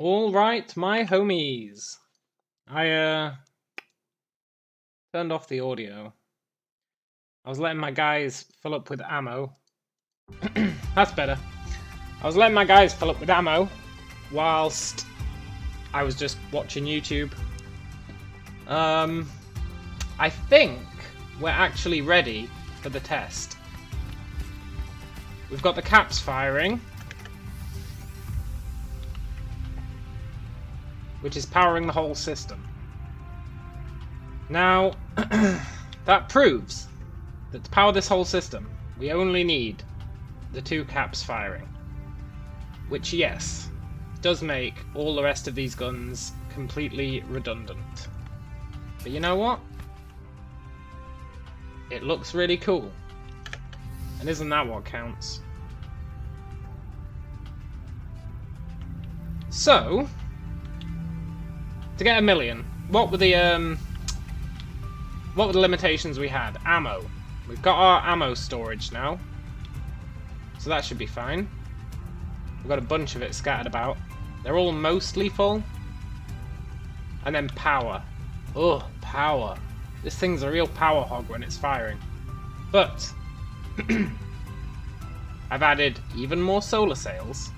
All right, my homies. I turned off the audio. I was letting my guys fill up with ammo. That's better. I was letting my guys fill up with ammo whilst I was just watching YouTube. I think we're actually ready for the test. We've got the caps firing, which is powering the whole system. Now, that proves that to power this whole system, we only need the two caps firing. Which, yes, does make all the rest of these guns completely redundant. But you know what? It looks really cool. And isn't that what counts? So, to get 1 million, what were the limitations we had? Ammo. We've got our ammo storage now, so that should be fine. We've got a bunch of it scattered about. They're all mostly full. And then power. Ugh, power. This thing's a real power hog when it's firing. But I've added even more solar sails.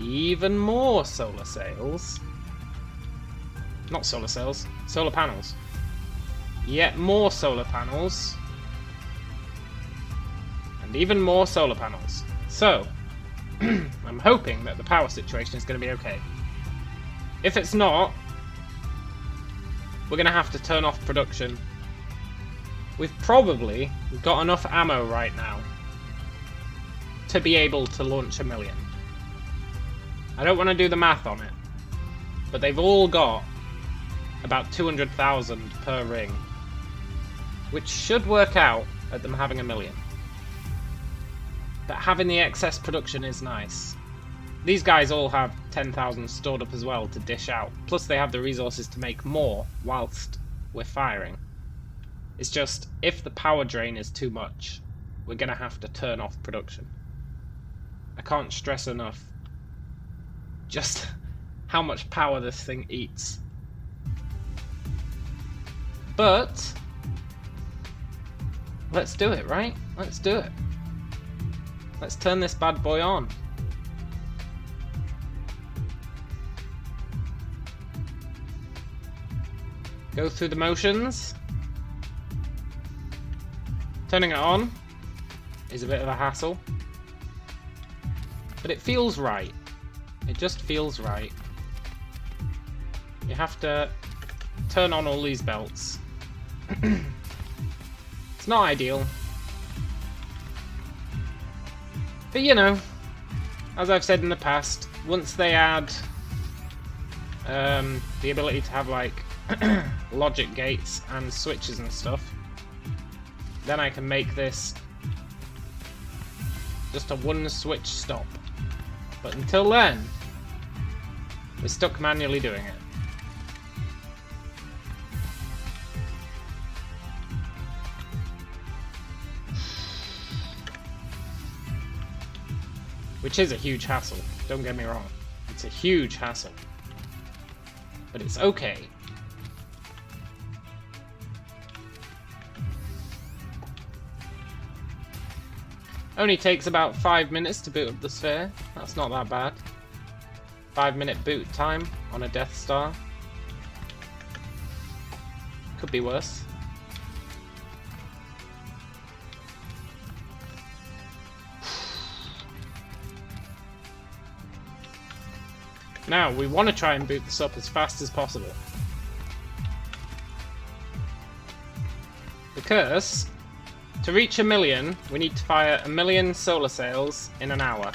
Even more solar sails. Not solar sails, solar panels. Yet more solar panels. And even more solar panels. So, I'm hoping that the power situation is going to be okay. If it's not, we're going to have to turn off production. We've probably got enough ammo right now to be able to launch 1 million. I don't want to do the math on it, but they've all got about 200,000 per ring, which should work out at them having 1 million. But having the excess production is nice. These guys all have 10,000 stored up as well to dish out, plus they have the resources to make more whilst we're firing. It's just, if the power drain is too much, we're going to have to turn off production. I can't stress enough just how much power this thing eats. But let's do it, right? Let's do it. Let's turn this bad boy on. Go through the motions. Turning it on is a bit of a hassle, but it feels right. It just feels right. You have to turn on all these belts. It's not ideal. But you know, as I've said in the past, once they add the ability to have like logic gates and switches and stuff, then I can make this just a one switch stop. But until then, we're stuck manually doing it. Which is a huge hassle, don't get me wrong. It's a huge hassle. But it's okay. Only takes about 5 minutes to boot up the sphere. That's not that bad. 5-minute boot time on a Death Star. Could be worse. Now, we want to try and boot this up as fast as possible. Because to reach 1 million, we need to fire 1 million solar sails in an hour.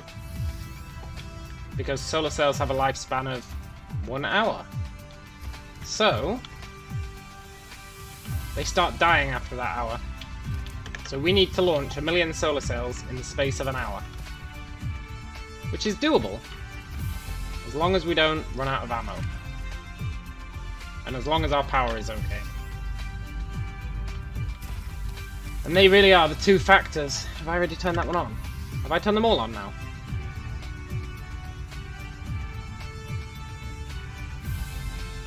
Because solar sails have a lifespan of 1 hour. So, they start dying after that hour. So we need to launch 1 million solar sails in the space of an hour. Which is doable. As long as we don't run out of ammo. And as long as our power is okay. And they really are the two factors. Have I already turned that one on? Have I turned them all on now?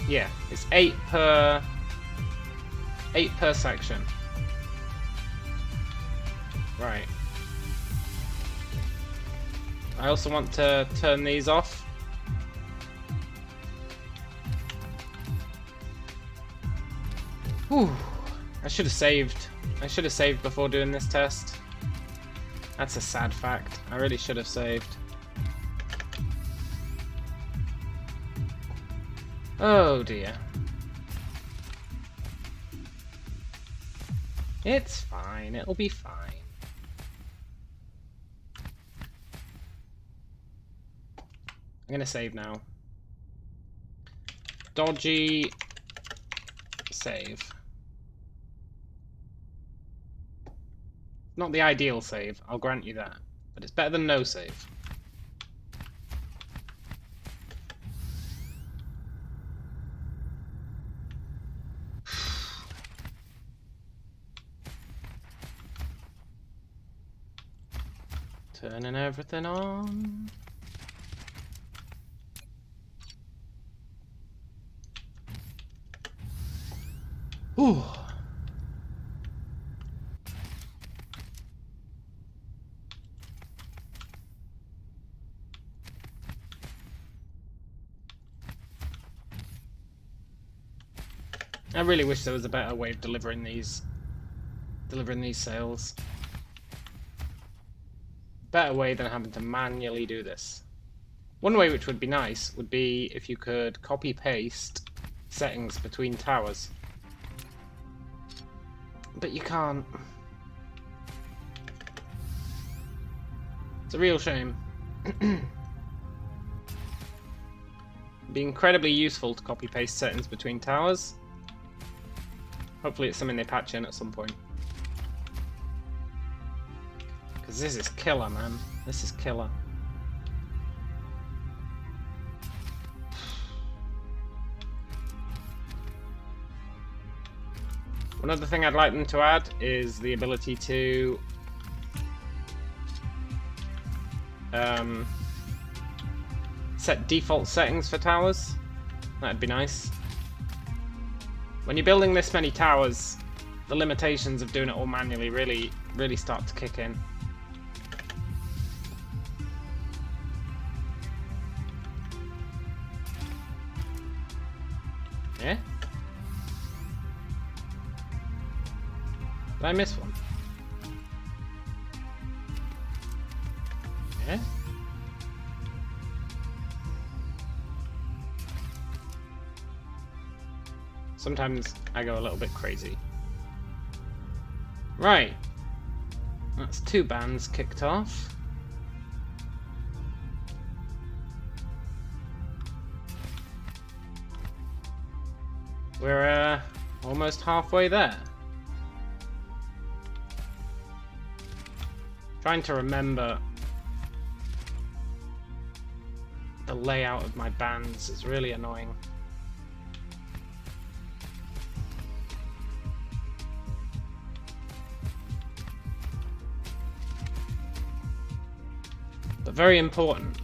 Yeah, it's 8 per section. Right. I also want to turn these off. Whew. I should have saved. I should have saved before doing this test. That's a sad fact. I really should have saved. Oh dear. It's fine. It'll be fine. I'm gonna save now. Dodgy save. Not the ideal save, I'll grant you that. But it's better than no save. Turning everything on. Ooh. I really wish there was a better way of delivering these sales. Better way than having to manually do this. One way which would be nice would be if you could copy paste settings between towers. But you can't. It's a real shame. It'd be incredibly useful to copy paste settings between towers. Hopefully it's something they patch in at some point. Because this is killer, man. This is killer. One other thing I'd like them to add is the ability to set default settings for towers. That'd be nice. When you're building this many towers, the limitations of doing it all manually really start to kick in. Yeah? Did I miss one? Yeah? Sometimes I go a little bit crazy. Right. That's 2 bands kicked off. We're almost halfway there. Trying to remember the layout of my bands is really annoying. But very important.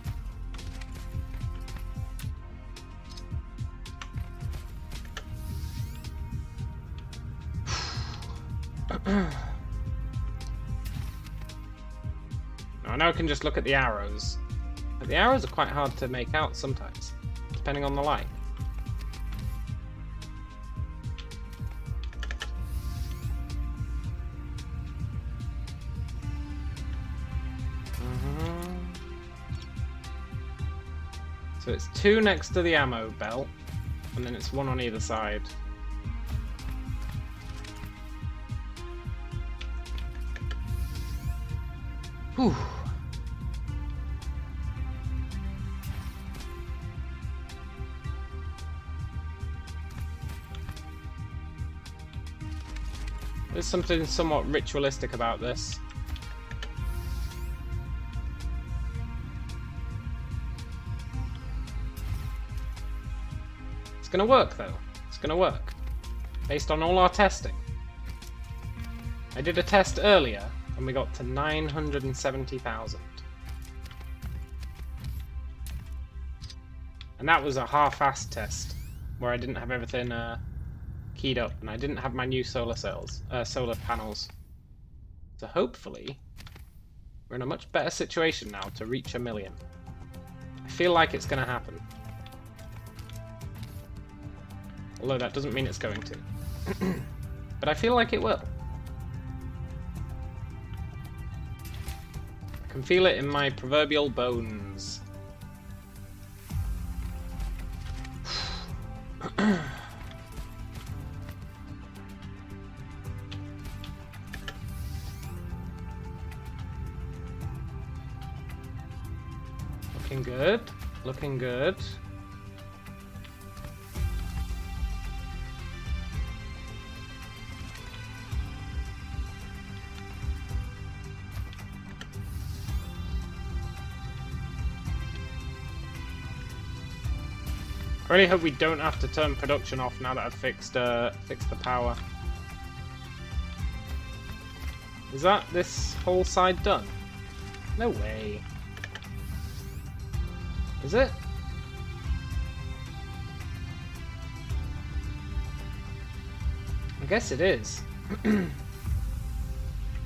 I know I can just look at the arrows, but the arrows are quite hard to make out sometimes, depending on the light. So it's 2 next to the ammo belt, and then it's 1 on either side. Whew. There's something somewhat ritualistic about this. It's gonna work though. It's gonna work. Based on all our testing. I did a test earlier and we got to 970,000. And that was a half-assed test, where I didn't have everything keyed up, and I didn't have my new solar panels. So hopefully, we're in a much better situation now to reach 1 million. I feel like it's going to happen. Although that doesn't mean it's going to. But I feel like it will. I can feel it in my proverbial bones. Looking good. Looking good. I really hope we don't have to turn production off now that I've fixed the power. Is that this whole side done? No way. Is it? I guess it is.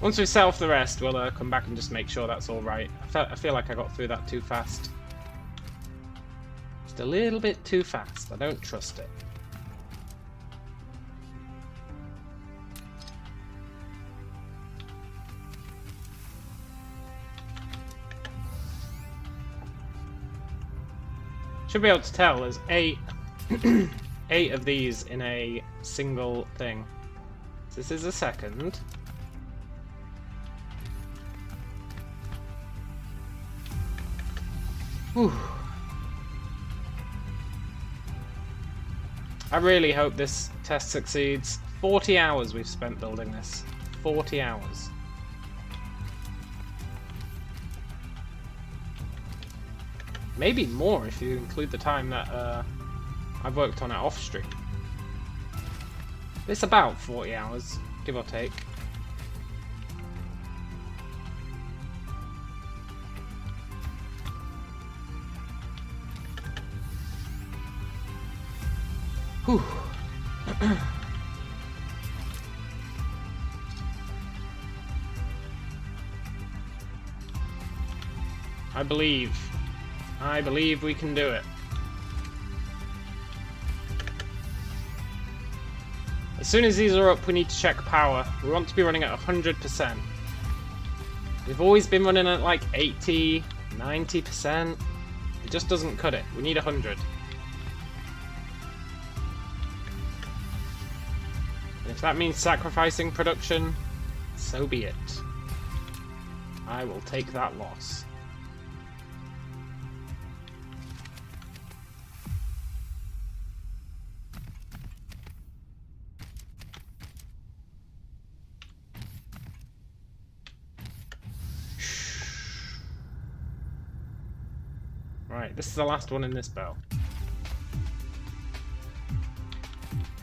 Once we set off the rest, we'll come back and just make sure that's all right. I feel like I got through that too fast. Just a little bit too fast. I don't trust it. Should be able to tell there's 8 of these in a single thing. So this is a second. Whew. I really hope this test succeeds. 40 hours we've spent building this. 40 hours. Maybe more if you include the time that I've worked on it off stream. It's about 40 hours, give or take. Whew. I believe we can do it. As soon as these are up, we need to check power. We want to be running at 100%. We've always been running at like 80, 90%. It just doesn't cut it. We need 100. And if that means sacrificing production, so be it. I will take that loss. Right, this is the last one in this bell.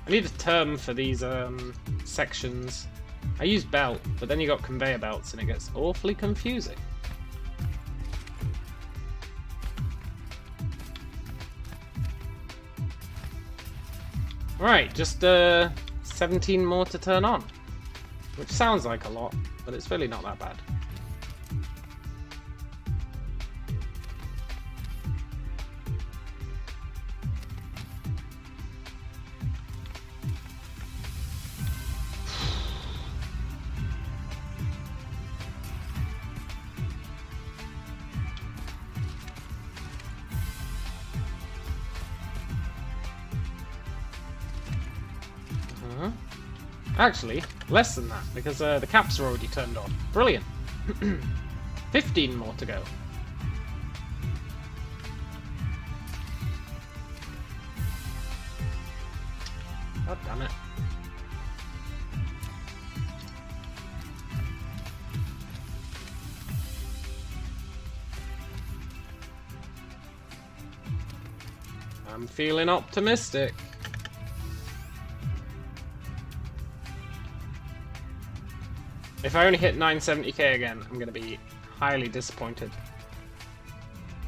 I need a term for these sections. I use belt, but then you got conveyor belts and it gets awfully confusing. Right, just 17 more to turn on. Which sounds like a lot, but it's really not that bad. Actually, less than that, because the caps are already turned on. Brilliant. 15 more to go. God damn it. I'm feeling optimistic. If I only hit 970k again, I'm going to be highly disappointed.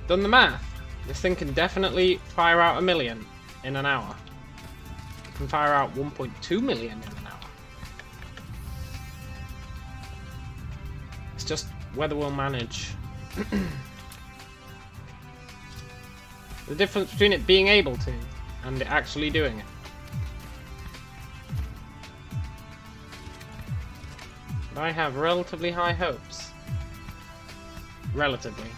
Done the math. This thing can definitely fire out 1 million in an hour. It can fire out 1.2 million in an hour. It's just whether we'll manage. The difference between it being able to and it actually doing it. But I have relatively high hopes. Relatively.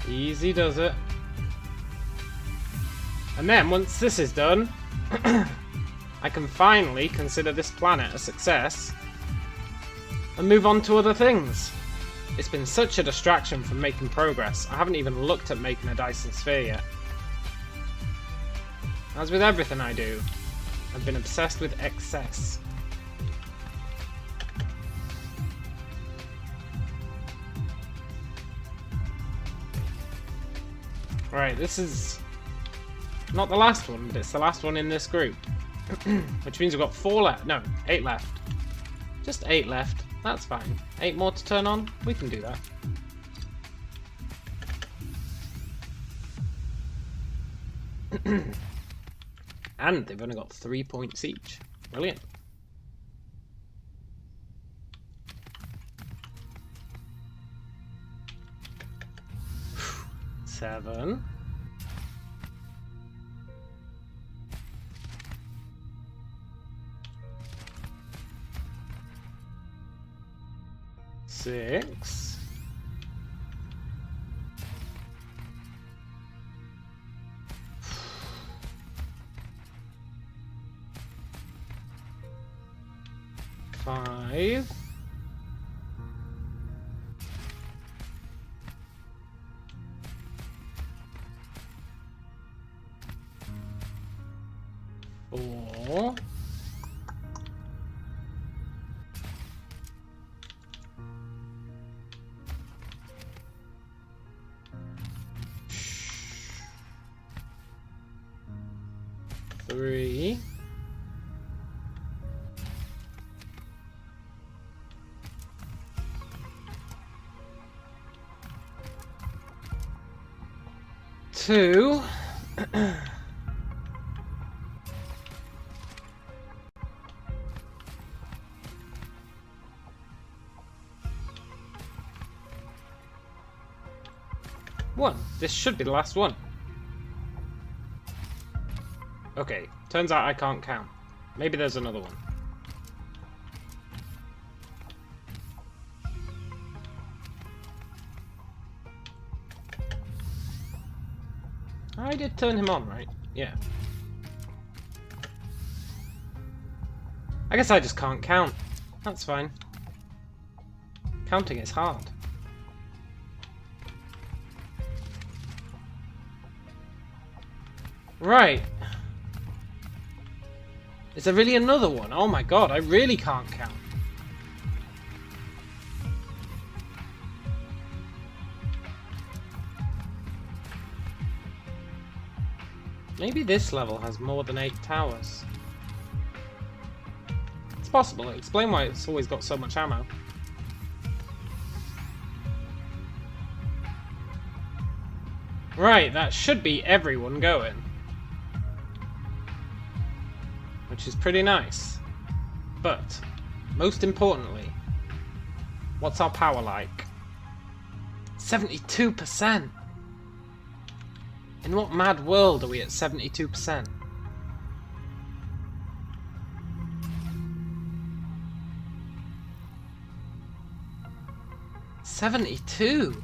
Easy does it. And then, once this is done, I can finally consider this planet a success and move on to other things. It's been such a distraction from making progress, I haven't even looked at making a Dyson sphere yet. As with everything I do, I've been obsessed with excess. Right, this is not the last one, but it's the last one in this group. Which means we've got 4 left. No, 8 left. Just 8 left. That's fine. 8 more to turn on? We can do that. And they've only got 3 points each. Brilliant. Seven. Six. Five. Four. Three. Two. One. This should be the last one. Okay, turns out I can't count. Maybe there's another one. I did turn him on, right? Yeah. I guess I just can't count. That's fine. Counting is hard. Right. Is there really another one? Oh my god, I really can't count. Maybe this level has more than 8 towers. It's possible. Explain why it's always got so much ammo. Right, that should be everyone going. Which is pretty nice. But, most importantly, what's our power like? 72%! In what mad world are we at 72%? $72?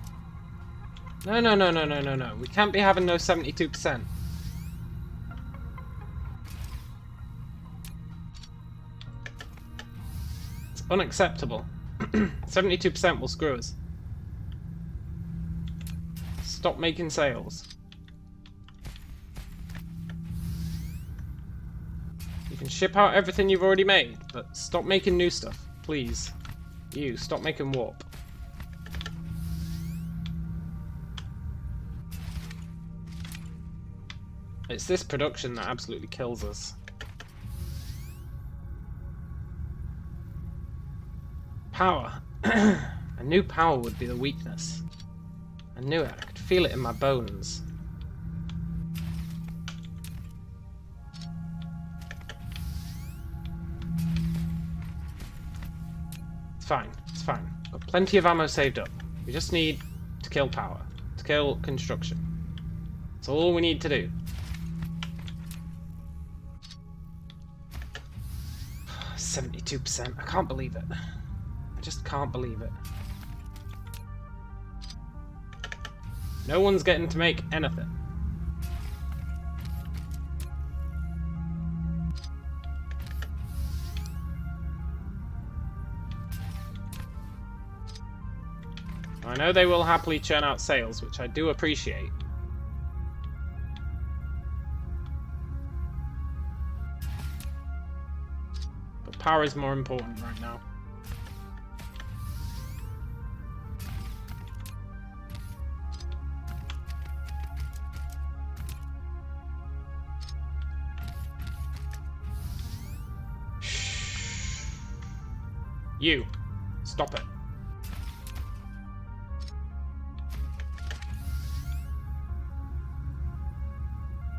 No. We can't be having no 72%. It's unacceptable. 72% will screw us. Stop making sales. You can ship out everything you've already made, but stop making new stuff, please. You, stop making warp. It's this production that absolutely kills us. Power. I knew power would be the weakness. I knew it. I could feel it in my bones. It's fine. It's fine. Got plenty of ammo saved up. We just need to kill power. To kill construction. That's all we need to do. 72%. I can't believe it. I just can't believe it. No one's getting to make anything. I know they will happily churn out sales, which I do appreciate. But power is more important right now. You, stop it.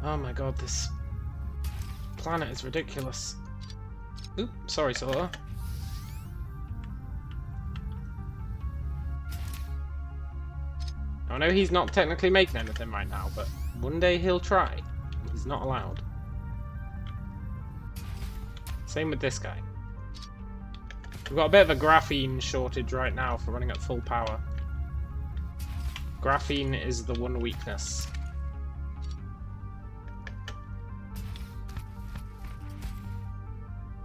Oh my god, this planet is ridiculous. Oop, sorry, Solar. I know he's not technically making anything right now, but one day he'll try. He's not allowed. Same with this guy. We've got a bit of a graphene shortage right now for running at full power. Graphene is the one weakness.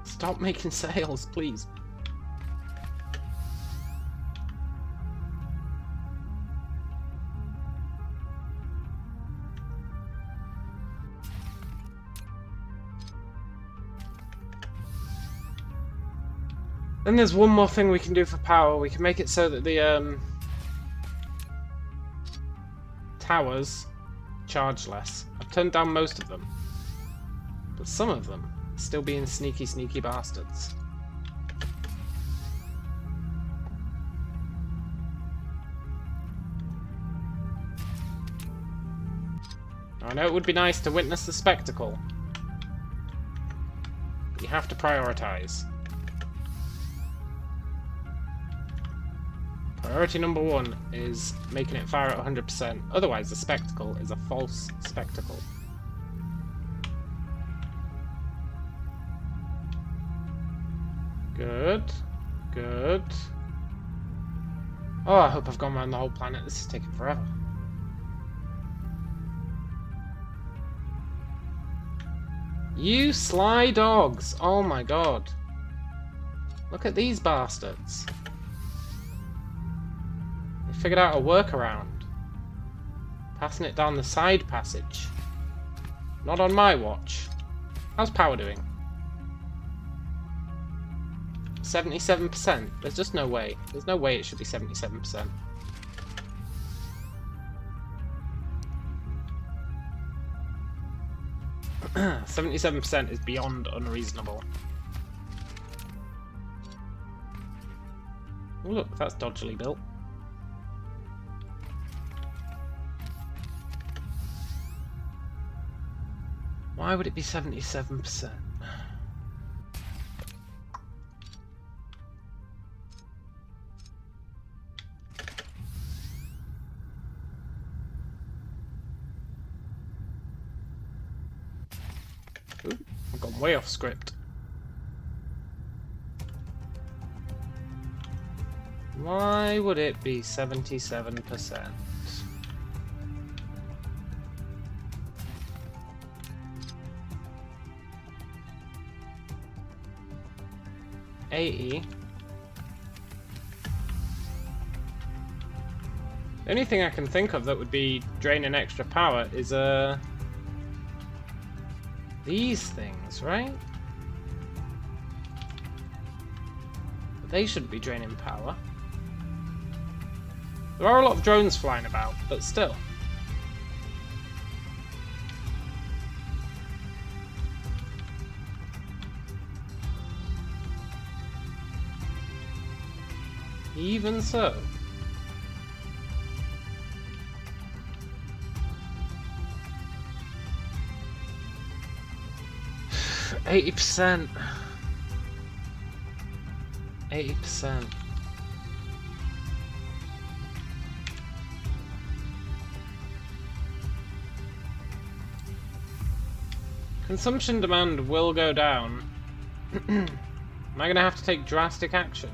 Stop making sales, please. Then there's one more thing we can do for power. We can make it so that the towers charge less. I've turned down most of them, but some of them are still being sneaky, sneaky bastards. I know it would be nice to witness the spectacle, but you have to prioritize. Priority number one is making it fire at 100%. Otherwise, the spectacle is a false spectacle. Good. Good. Oh, I hope I've gone around the whole planet. This is taking forever. You sly dogs! Oh my god. Look at these bastards. Figured out a workaround. Passing it down the side passage. Not on my watch. How's power doing? 77%. There's just no way. There's no way it should be 77%. % 77% is beyond unreasonable. Oh, look, that's dodgily built. Why would it be 77%? Ooh, I've gone way off script. Why would it be 77%? 80. The only thing I can think of that would be draining extra power is these things, right? They shouldn't be draining power. There are a lot of drones flying about, but still. Even so. 80%. 80%. Consumption demand will go down. Am I going to have to take drastic action?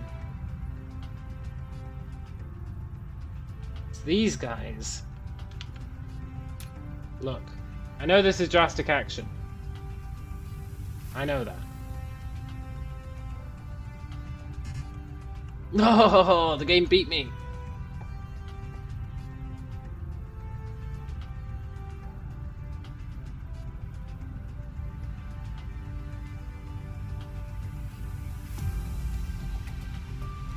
It's these guys. Look, I know this is drastic action. I know that. No, the game beat me.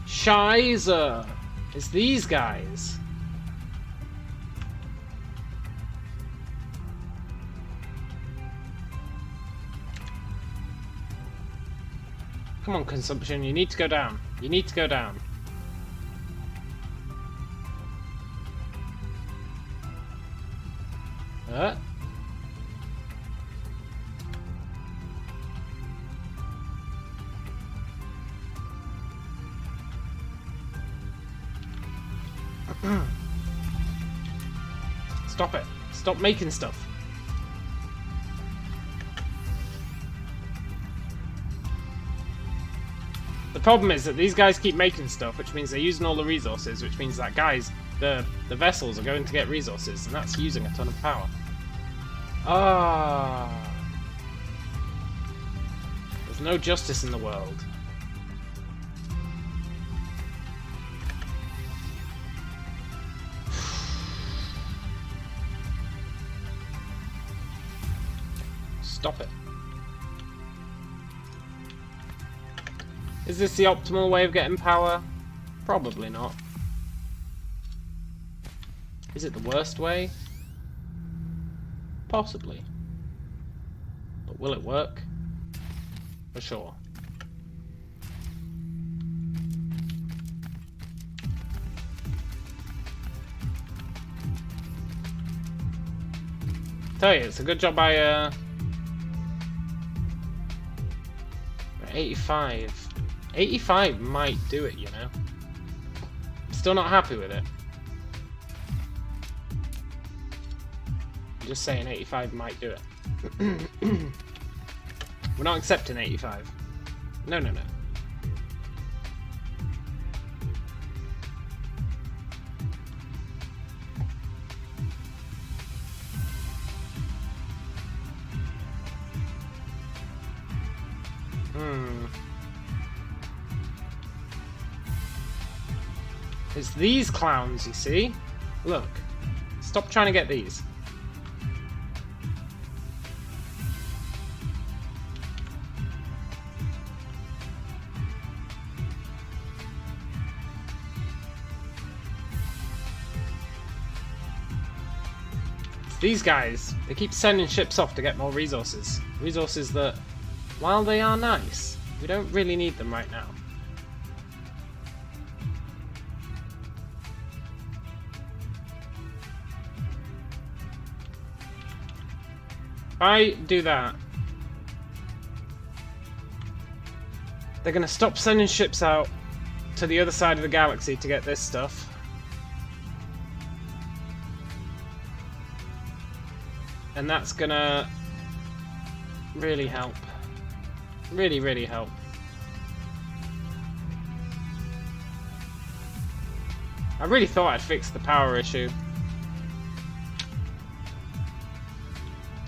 Scheiße! It's these guys. Come on, consumption, you need to go down. You need to go down. Stop it. Stop making stuff. The problem is that these guys keep making stuff, which means they're using all the resources, which means that the vessels are going to get resources, and that's using a ton of power. Ah. There's no justice in the world. Stop it. Is this the optimal way of getting power? Probably not. Is it the worst way? Possibly. But will it work? For sure. Tell you, it's a good job I 85. 85 might do it, you know. I'm still not happy with it. I'm just saying 85 might do it. We're not accepting 85. No, no, no. It's these clowns, you see? Look. Stop trying to get these. It's these guys. They keep sending ships off to get more resources. Resources that, while they are nice, we don't really need them right now. I do that, they're going to stop sending ships out to the other side of the galaxy to get this stuff. And that's going to really help. Really, really help. I really thought I'd fixed the power issue.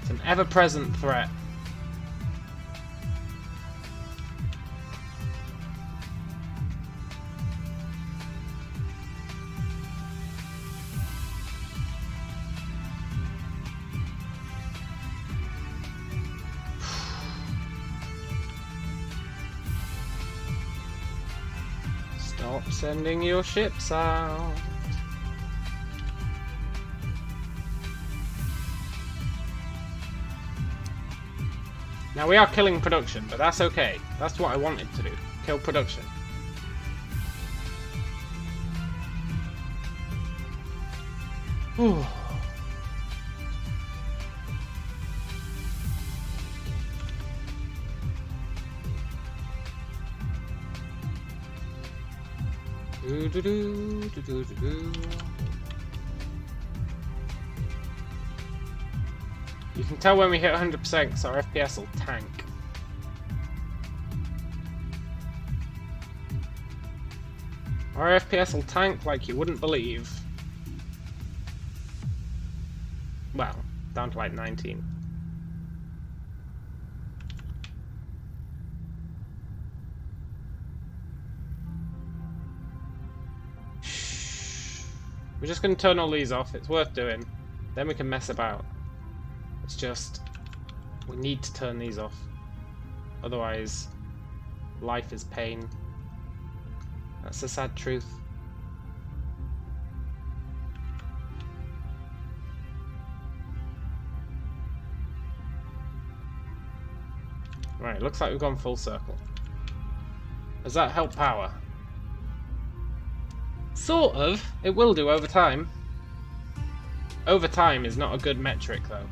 It's an ever-present threat. Stop sending your ships out. Now we are killing production, but that's okay. That's what I wanted to do. Kill production. Whew. You can tell when we hit 100% because our FPS will tank. Our FPS will tank like you wouldn't believe. Well, down to like 19. We're just going to turn all these off. It's worth doing. Then we can mess about. It's just, we need to turn these off. Otherwise, life is pain. That's the sad truth. Right, looks like we've gone full circle. Does that help power? Sort of. It will do over time. Over time is not a good metric, though.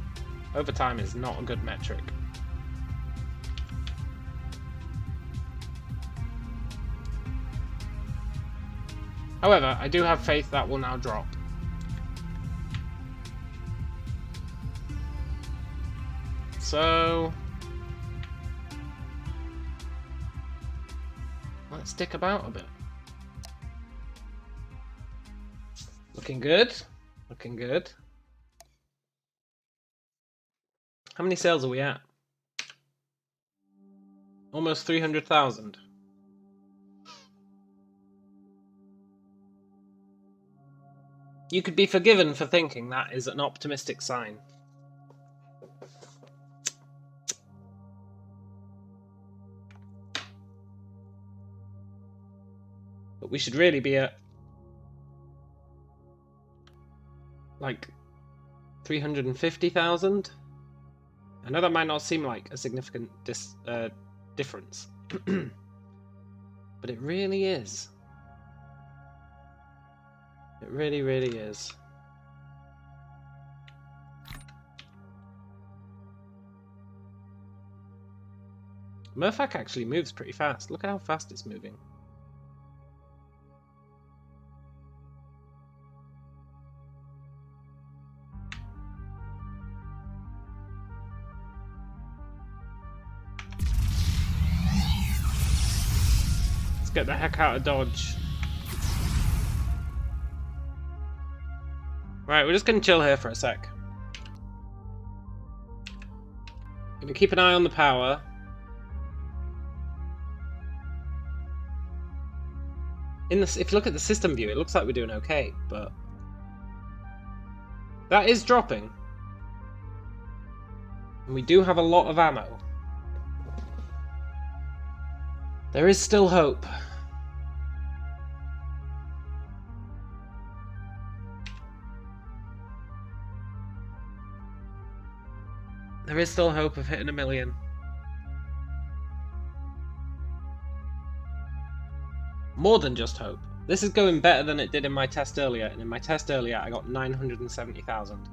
Over time is not a good metric. However, I do have faith that will now drop. So let's stick about a bit. Looking good. Looking good. How many sales are we at? Almost 300,000. You could be forgiven for thinking that is an optimistic sign. But we should really be at like 350,000. I know that might not seem like a significant difference, but it really is. It really, really is. Murphac actually moves pretty fast. Look at how fast it's moving. Let's get the heck out of Dodge. Right, we're just going to chill here for a sec. Gonna keep an eye on the power. If you look at the system view, it looks like we're doing okay, but that is dropping. And we do have a lot of ammo. There is still hope. There is still hope of hitting 1 million. More than just hope. This is going better than it did in my test earlier, and in my test earlier I got 970,000.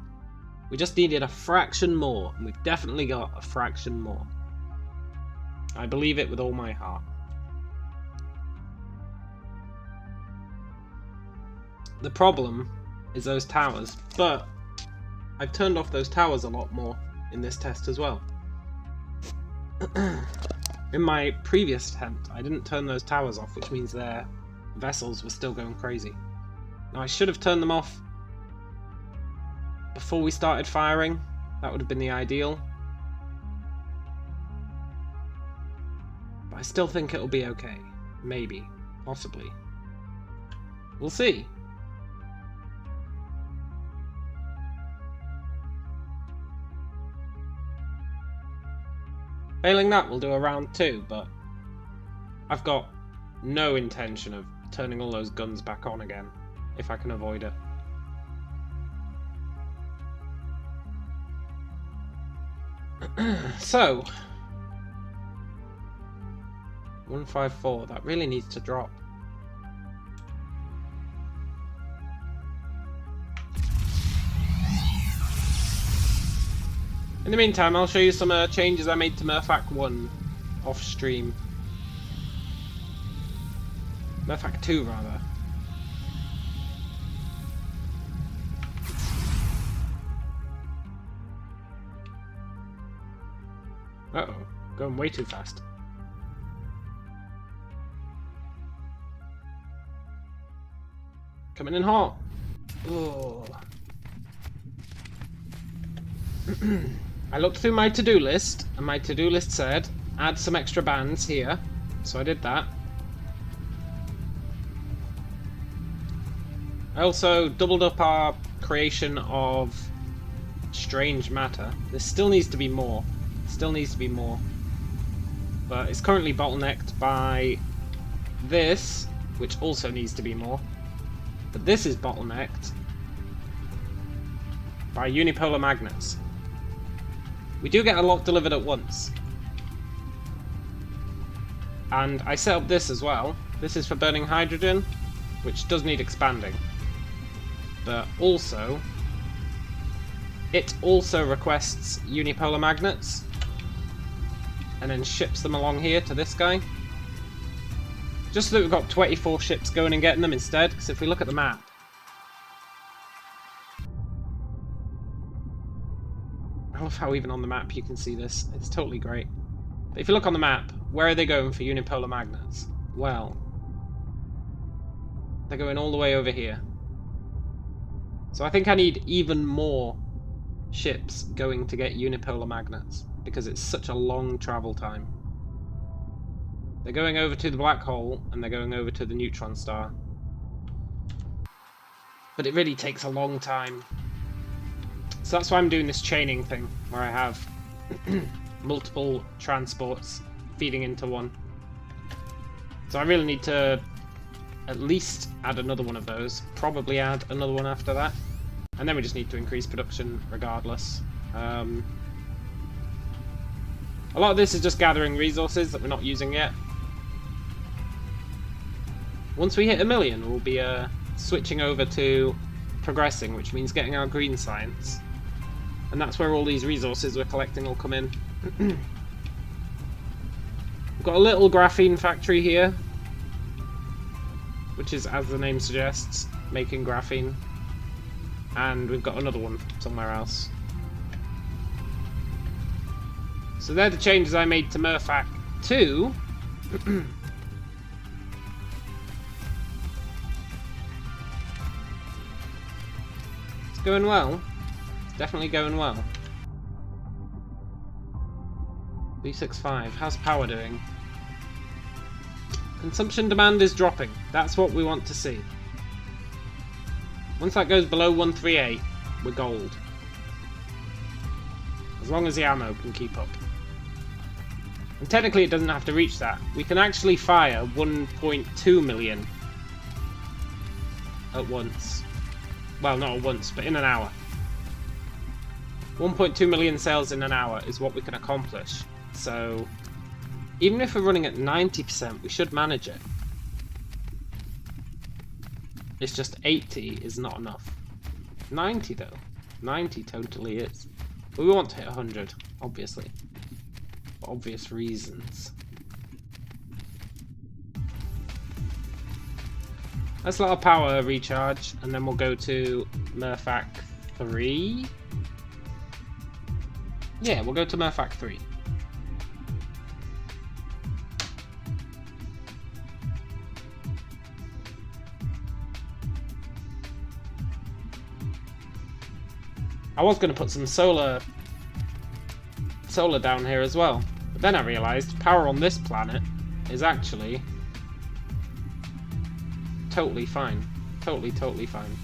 We just needed a fraction more, and we've definitely got a fraction more. I believe it with all my heart. The problem is those towers, but I've turned off those towers a lot more in this test as well. In my previous attempt, I didn't turn those towers off, which means their vessels were still going crazy. Now I should have turned them off before we started firing. That would have been the ideal. But I still think it'll be okay. Maybe. Possibly. We'll see. Failing that, we'll do a round 2, but I've got no intention of turning all those guns back on again, if I can avoid it. So, 154, that really needs to drop. In the meantime, I'll show you some changes I made to Murphac 1 off stream. Murphac 2 rather. Uh-oh, going way too fast. Coming in hot. Oh. I looked through my to-do list, and my to-do list said, add some extra bands here. So I did that. I also doubled up our creation of strange matter. There still needs to be more. Still needs to be more. But it's currently bottlenecked by this, which also needs to be more. But this is bottlenecked by unipolar magnets. We do get a lot delivered at once. And I set up this as well. This is for burning hydrogen, which does need expanding. But also, it also requests unipolar magnets and then ships them along here to this guy. Just so that we've got 24 ships going and getting them instead, because if we look at the map, I love how even on the map you can see this. It's totally great. But if you look on the map, where are they going for unipolar magnets? Well, they're going all the way over here. So I think I need even more ships going to get unipolar magnets, because it's such a long travel time. They're going over to the black hole, and they're going over to the neutron star. But it really takes a long time. So that's why I'm doing this chaining thing, where I have multiple transports feeding into one. So I really need to at least add another one of those, probably add another one after that, and then we just need to increase production regardless. A lot of this is just gathering resources that we're not using yet. Once we hit 1 million, we'll be switching over to progressing, which means getting our green science. And that's where all these resources we're collecting will come in. We've got a little graphene factory here, which is, as the name suggests, making graphene. And we've got another one somewhere else. So they're the changes I made to Murphac 2. It's going well. It's definitely going well. B65, how's power doing? Consumption demand is dropping. That's what we want to see. Once that goes below 138, we're gold. As long as the ammo can keep up. And technically it doesn't have to reach that. We can actually fire 1.2 million at once. Well, not at once, but in an hour. 1.2 million sales in an hour is what we can accomplish. So, even if we're running at 90%, we should manage it. It's just 80 is not enough. 90 though. 90 totally is. But we want to hit 100, obviously. For obvious reasons. Let's let our power recharge, and then we'll go to Murphac 3. Yeah, we'll go to Murphac 3. I was going to put some solar down here as well, but then I realised power on this planet is actually totally fine. Totally fine.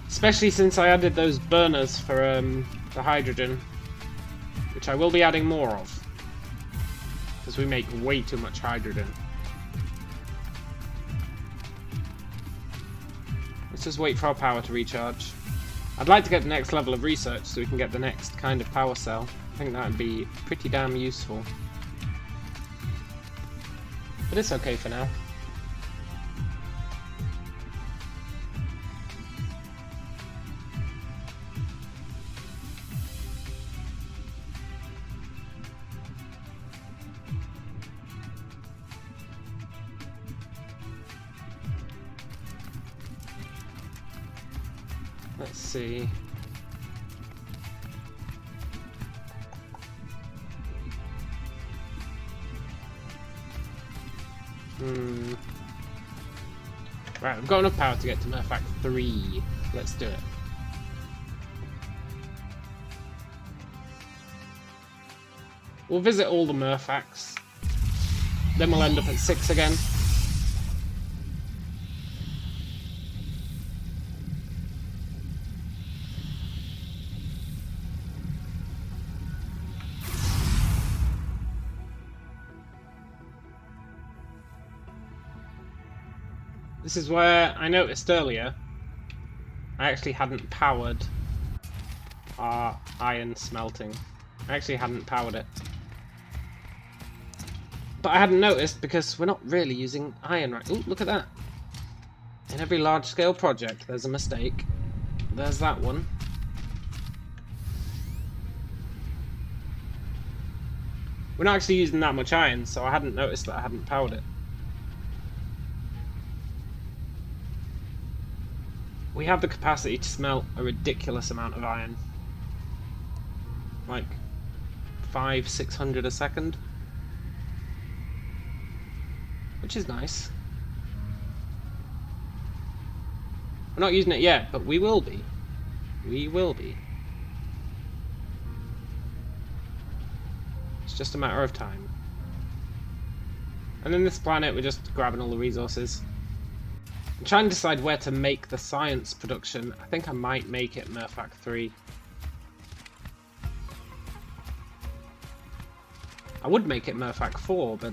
Especially since I added those burners for the hydrogen, which I will be adding more of, because we make way too much hydrogen. Let's just wait for our power to recharge. I'd like to get the next level of research so we can get the next kind of power cell. I think that would be pretty damn useful. But it's okay for now. Let's see. Right, we've got enough power to get to Murphac 3. Let's do it. We'll visit all the Murphacs. Then we'll end up at 6 again. This is where I noticed earlier I actually hadn't powered our iron smelting. I actually hadn't powered it. But I hadn't noticed because we're not really using iron right. Ooh, look at that. In every large-scale project there's a mistake. There's that one. We're not actually using that much iron, so I hadn't noticed that I hadn't powered it. We have the capacity to smelt a ridiculous amount of iron. Like 500-600 a second. Which is nice. We're not using it yet, but we will be. We will be. It's just a matter of time. And then this planet, we're just grabbing all the resources. I'm trying to decide where to make the science production. I think I might make it Murphac 3. I would make it Murphac 4, but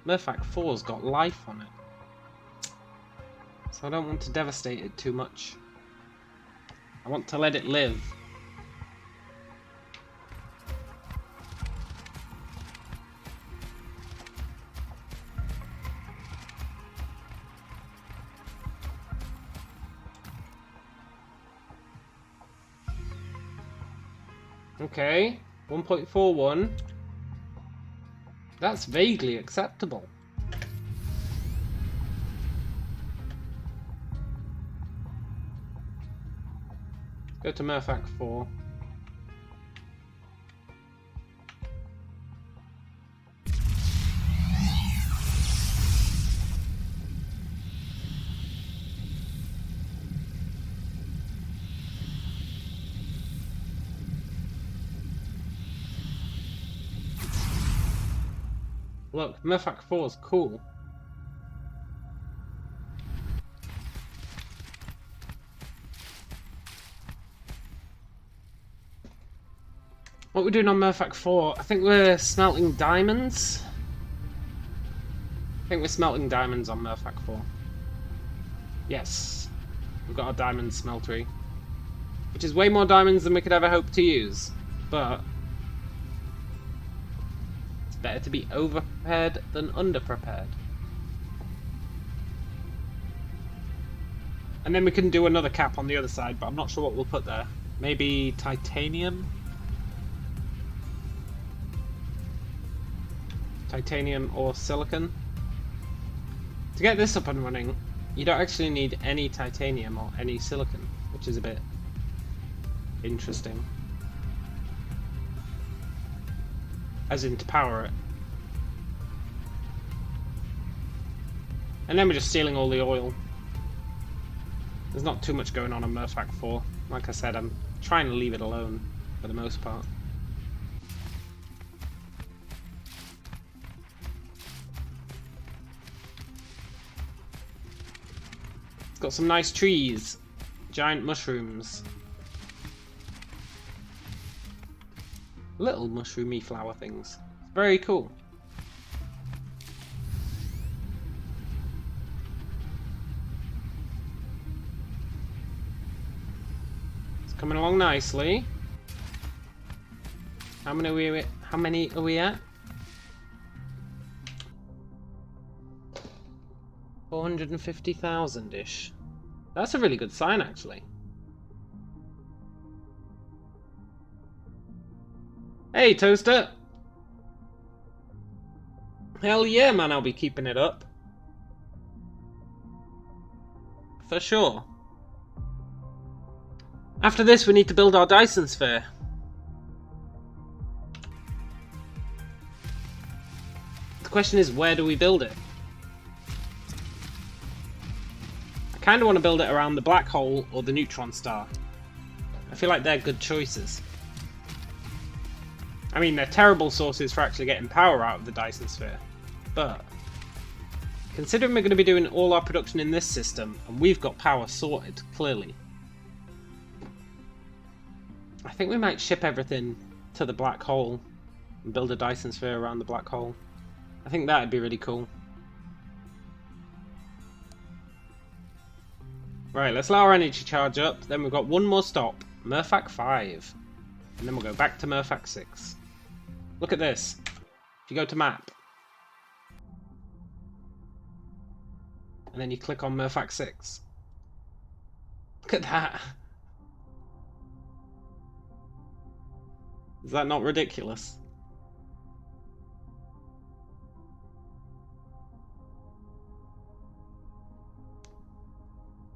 Murphac 4's got life on it. So I don't want to devastate it too much. I want to let it live. Okay, 1.41. That's vaguely acceptable. Go to Murphac 4. Look, Murphac 4 is cool. What we're doing on Murphac 4, I think we're smelting diamonds. I think we're smelting diamonds on Murphac 4. Yes. We've got our diamond smeltery. Which is way more diamonds than we could ever hope to use. But better to be over-prepared than under-prepared. And then we can do another cap on the other side, but I'm not sure what we'll put there. Maybe titanium? Titanium or silicon? To get this up and running, you don't actually need any titanium or any silicon, which is a bit interesting. As in to power it. And then we're just stealing all the oil. There's not too much going on Murphac 4. Like I said, I'm trying to leave it alone for the most part. It's got some nice trees. Giant mushrooms. Little mushroomy flower things. Very cool. coming along nicely. How many are we at? 450,000-ish. That's a really good sign, actually. Hey, Toaster! Hell yeah, man, I'll be keeping it up. For sure. After this, we need to build our Dyson sphere. The question is, where do we build it? I kind of want to build it around the black hole or the neutron star. I feel like they're good choices. I mean, they're terrible sources for actually getting power out of the Dyson sphere. But considering we're going to be doing all our production in this system, and we've got power sorted, clearly, I think we might ship everything to the black hole and build a Dyson sphere around the black hole. I think that'd be really cool. Right, let's let our energy charge up. Then we've got one more stop, Murphak 5. And then we'll go back to Murphak 6. Look at this. If you go to map, and then you click on Murphak 6. Look at that. Is that not ridiculous?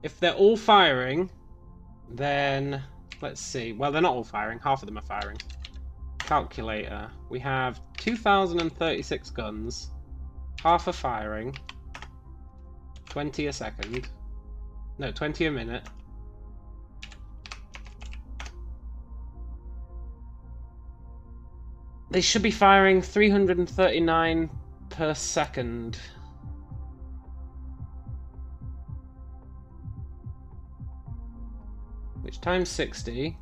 If they're all firing, then let's see. Well, they're not all firing. Half of them are firing. Calculator. We have 2,036 guns. Half are firing. 20 a second. No, 20 a minute. They should be firing 339 per second. Which times 60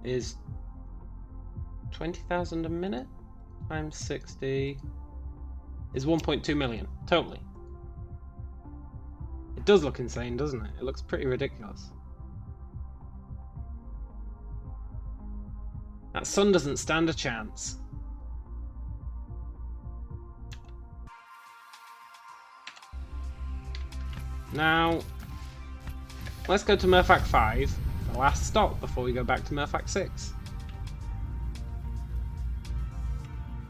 is 20,000 a minute? Times 60 is 1.2 million. Totally. It does look insane, doesn't it? It looks pretty ridiculous. That sun doesn't stand a chance. Now, let's go to Murphak 5, the last stop before we go back to Murphak 6.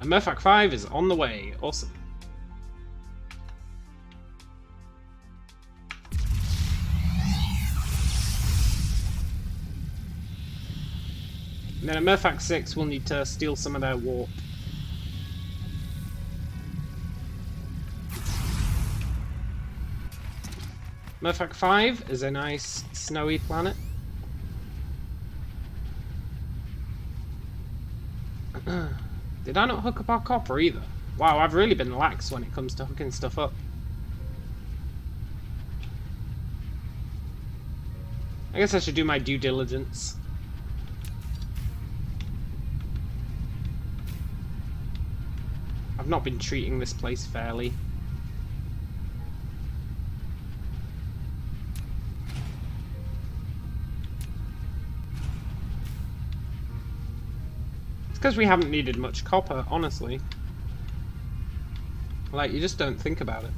And Murphak 5 is on the way. Awesome. And then at Murphak 6, we'll need to steal some of their warp. Murphak 5 is a nice snowy planet. Did I not hook up our copper either? Wow, I've really been lax when it comes to hooking stuff up. I guess I should do my due diligence. I've not been treating this place fairly. It's because we haven't needed much copper, honestly. Like, you just don't think about it.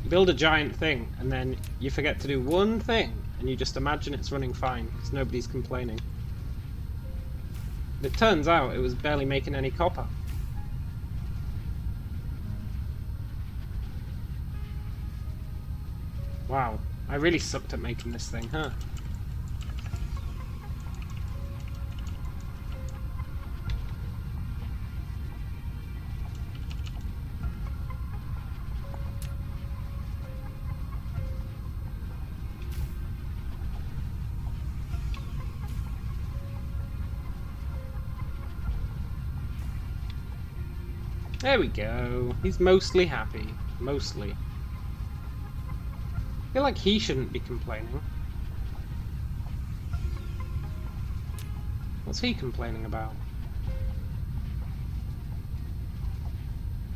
You build a giant thing, and then you forget to do one thing, and you just imagine it's running fine, because nobody's complaining. But it turns out it was barely making any copper. Wow, I really sucked at making this thing, huh? There we go. He's mostly happy. Mostly. I feel like he shouldn't be complaining. What's he complaining about?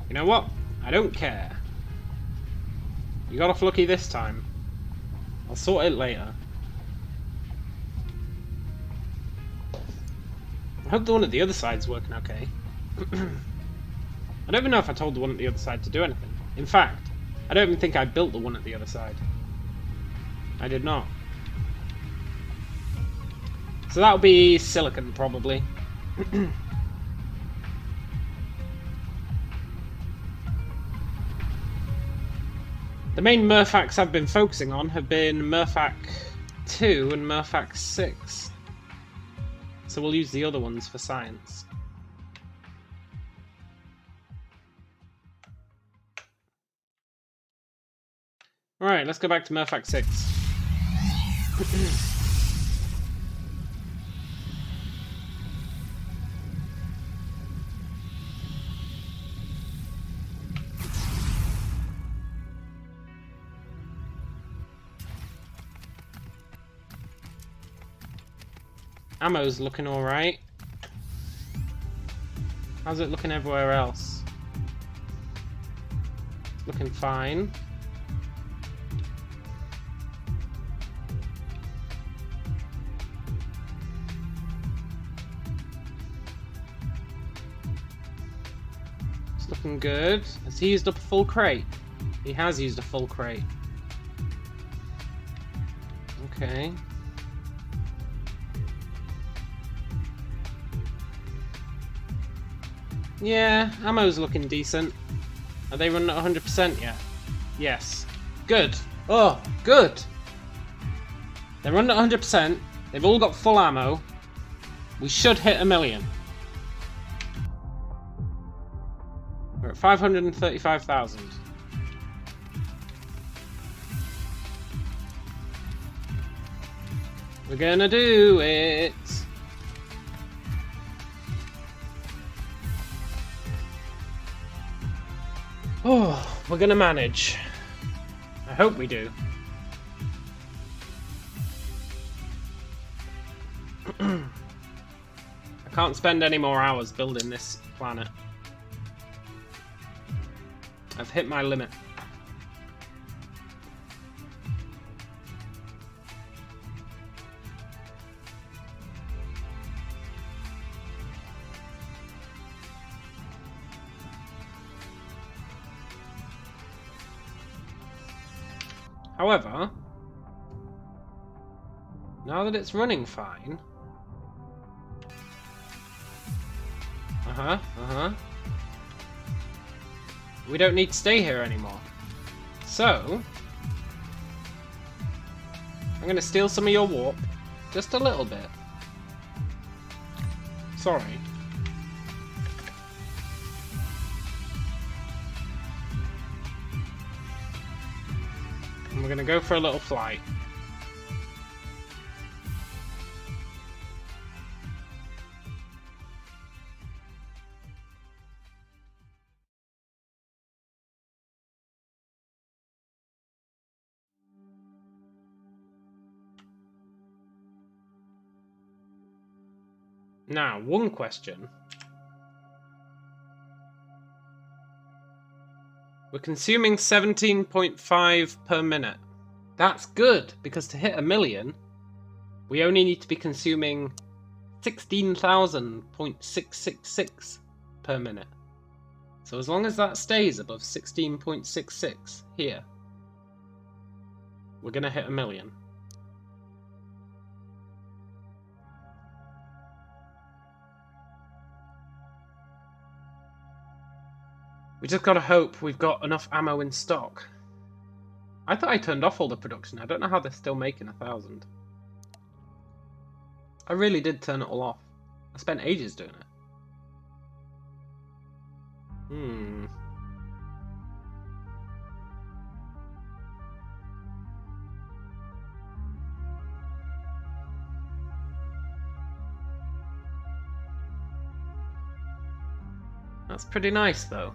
You know what? I don't care. You got off lucky this time. I'll sort it later. I hope the one at the other side's working okay. I don't even know if I told the one at the other side to do anything. In fact, I don't even think I built the one at the other side. I did not. So that'll be silicon, probably. The main Murfacs I've been focusing on have been Murfac 2 and Murfac 6. So we'll use the other ones for science. Alright, let's go back to Murfac 6. Ammo's looking alright. How's it looking everywhere else? It's looking fine. It's looking good. Has he used up a full crate? He has used a full crate. Okay. Yeah, ammo's looking decent. Are they running at 100% yet? Yes. Good. Oh, good. They're running at 100%. They've all got full ammo. We should hit 1 million. We're at 535,000. We're gonna do it. Oh, we're gonna manage. I hope we do. I can't spend any more hours building this planet. I've hit my limit. However, now that it's running fine... we don't need to stay here anymore. So, I'm going to steal some of your warp. Just a little bit. Sorry. And we're going to go for a little flight. Now, one question. We're consuming 17.5 per minute. That's good, because to hit 1 million, we only need to be consuming 16,000.666 per minute. So as long as that stays above 16.66 here, we're going to hit 1 million. We just gotta hope we've got enough ammo in stock. I thought I turned off all the production. I don't know how they're still making 1,000. I really did turn it all off. I spent ages doing it. That's pretty nice, though.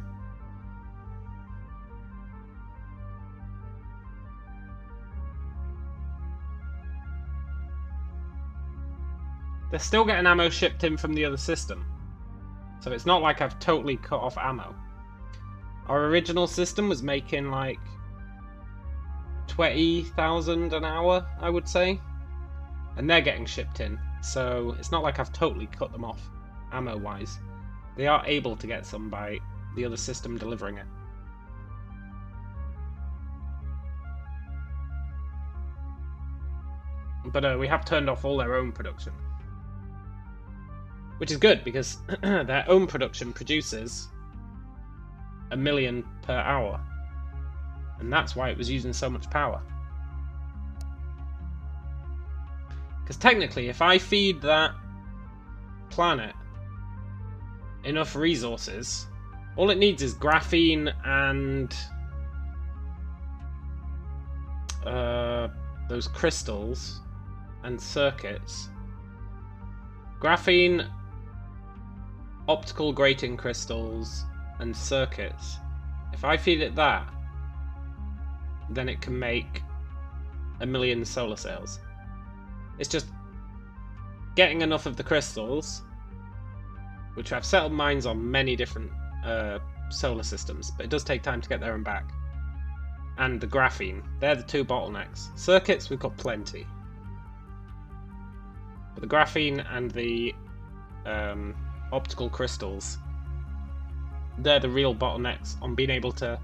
They're still getting ammo shipped in from the other system. So it's not like I've totally cut off ammo. Our original system was making like 20,000 an hour, I would say. And they're getting shipped in, so it's not like I've totally cut them off ammo-wise. They are able to get some by the other system delivering it. But we have turned off all their own production. Which is good, because their own production produces 1 million per hour. And that's why it was using so much power. Because technically, if I feed that planet enough resources, all it needs is graphene and those crystals and circuits. Graphene, optical grating crystals, and circuits. If I feed it that, then it can make 1 million solar cells. It's just getting enough of the crystals, which I've settled mines on many different solar systems, but it does take time to get there and back. And the graphene, they're the two bottlenecks. Circuits, we've got plenty. But the graphene and the optical crystals, they're the real bottlenecks on being able to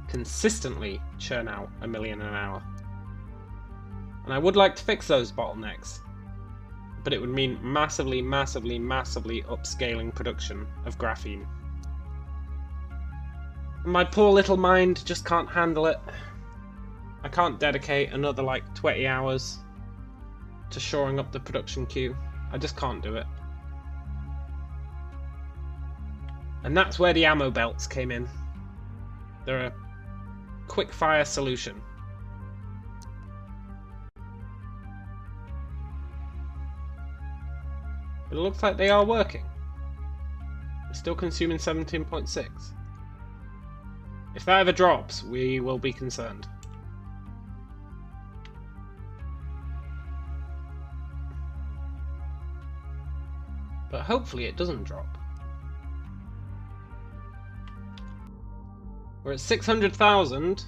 consistently churn out 1 million an hour. And I would like to fix those bottlenecks, but it would mean massively, massively, massively upscaling production of graphene. My poor little mind just can't handle it. I can't dedicate another like 20 hours to shoring up the production queue. I just can't do it. And that's where the ammo belts came in. They're a quick fire solution. It looks like they are working. They're still consuming 17.6. If that ever drops, we will be concerned. But hopefully it doesn't drop. We're at 600,000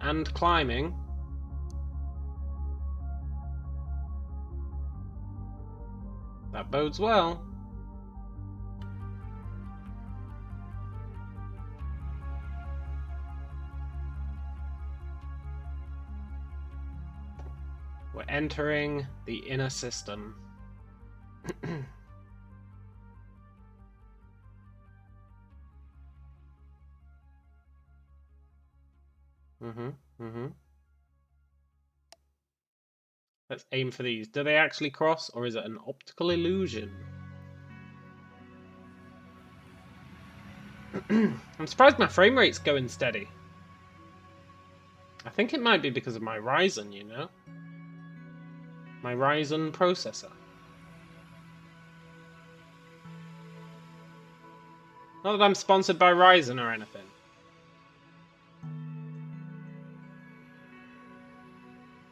and climbing. That bodes well. We're entering the inner system. Let's aim for these. Do they actually cross, or is it an optical illusion? I'm surprised my frame rate's going steady. I think it might be because of my Ryzen, you know? My Ryzen processor. Not that I'm sponsored by Ryzen or anything.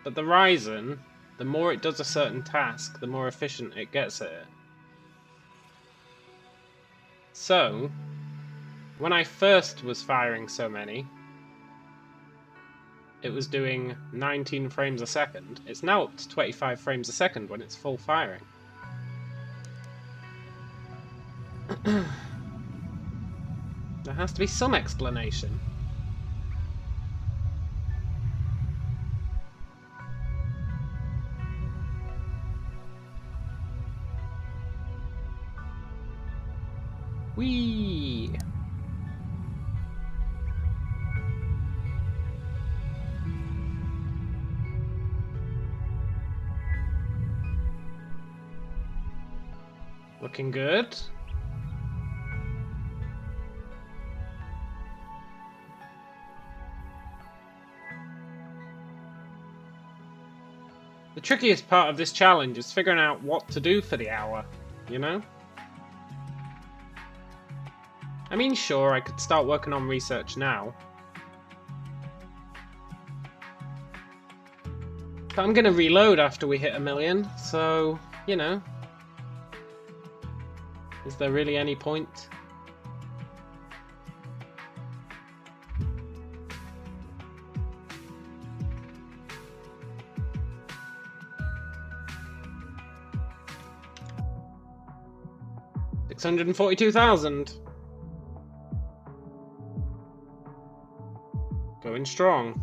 But the Ryzen, the more it does a certain task, the more efficient it gets at it. So, when I first was firing so many, it was doing 19 frames a second. It's now up to 25 frames a second when it's full firing. There has to be some explanation. Whee! Looking good. The trickiest part of this challenge is figuring out what to do for the hour, you know? I mean, sure, I could start working on research now. But I'm gonna reload after we hit 1 million, so, you know. Is there really any point? 642,000. Going strong.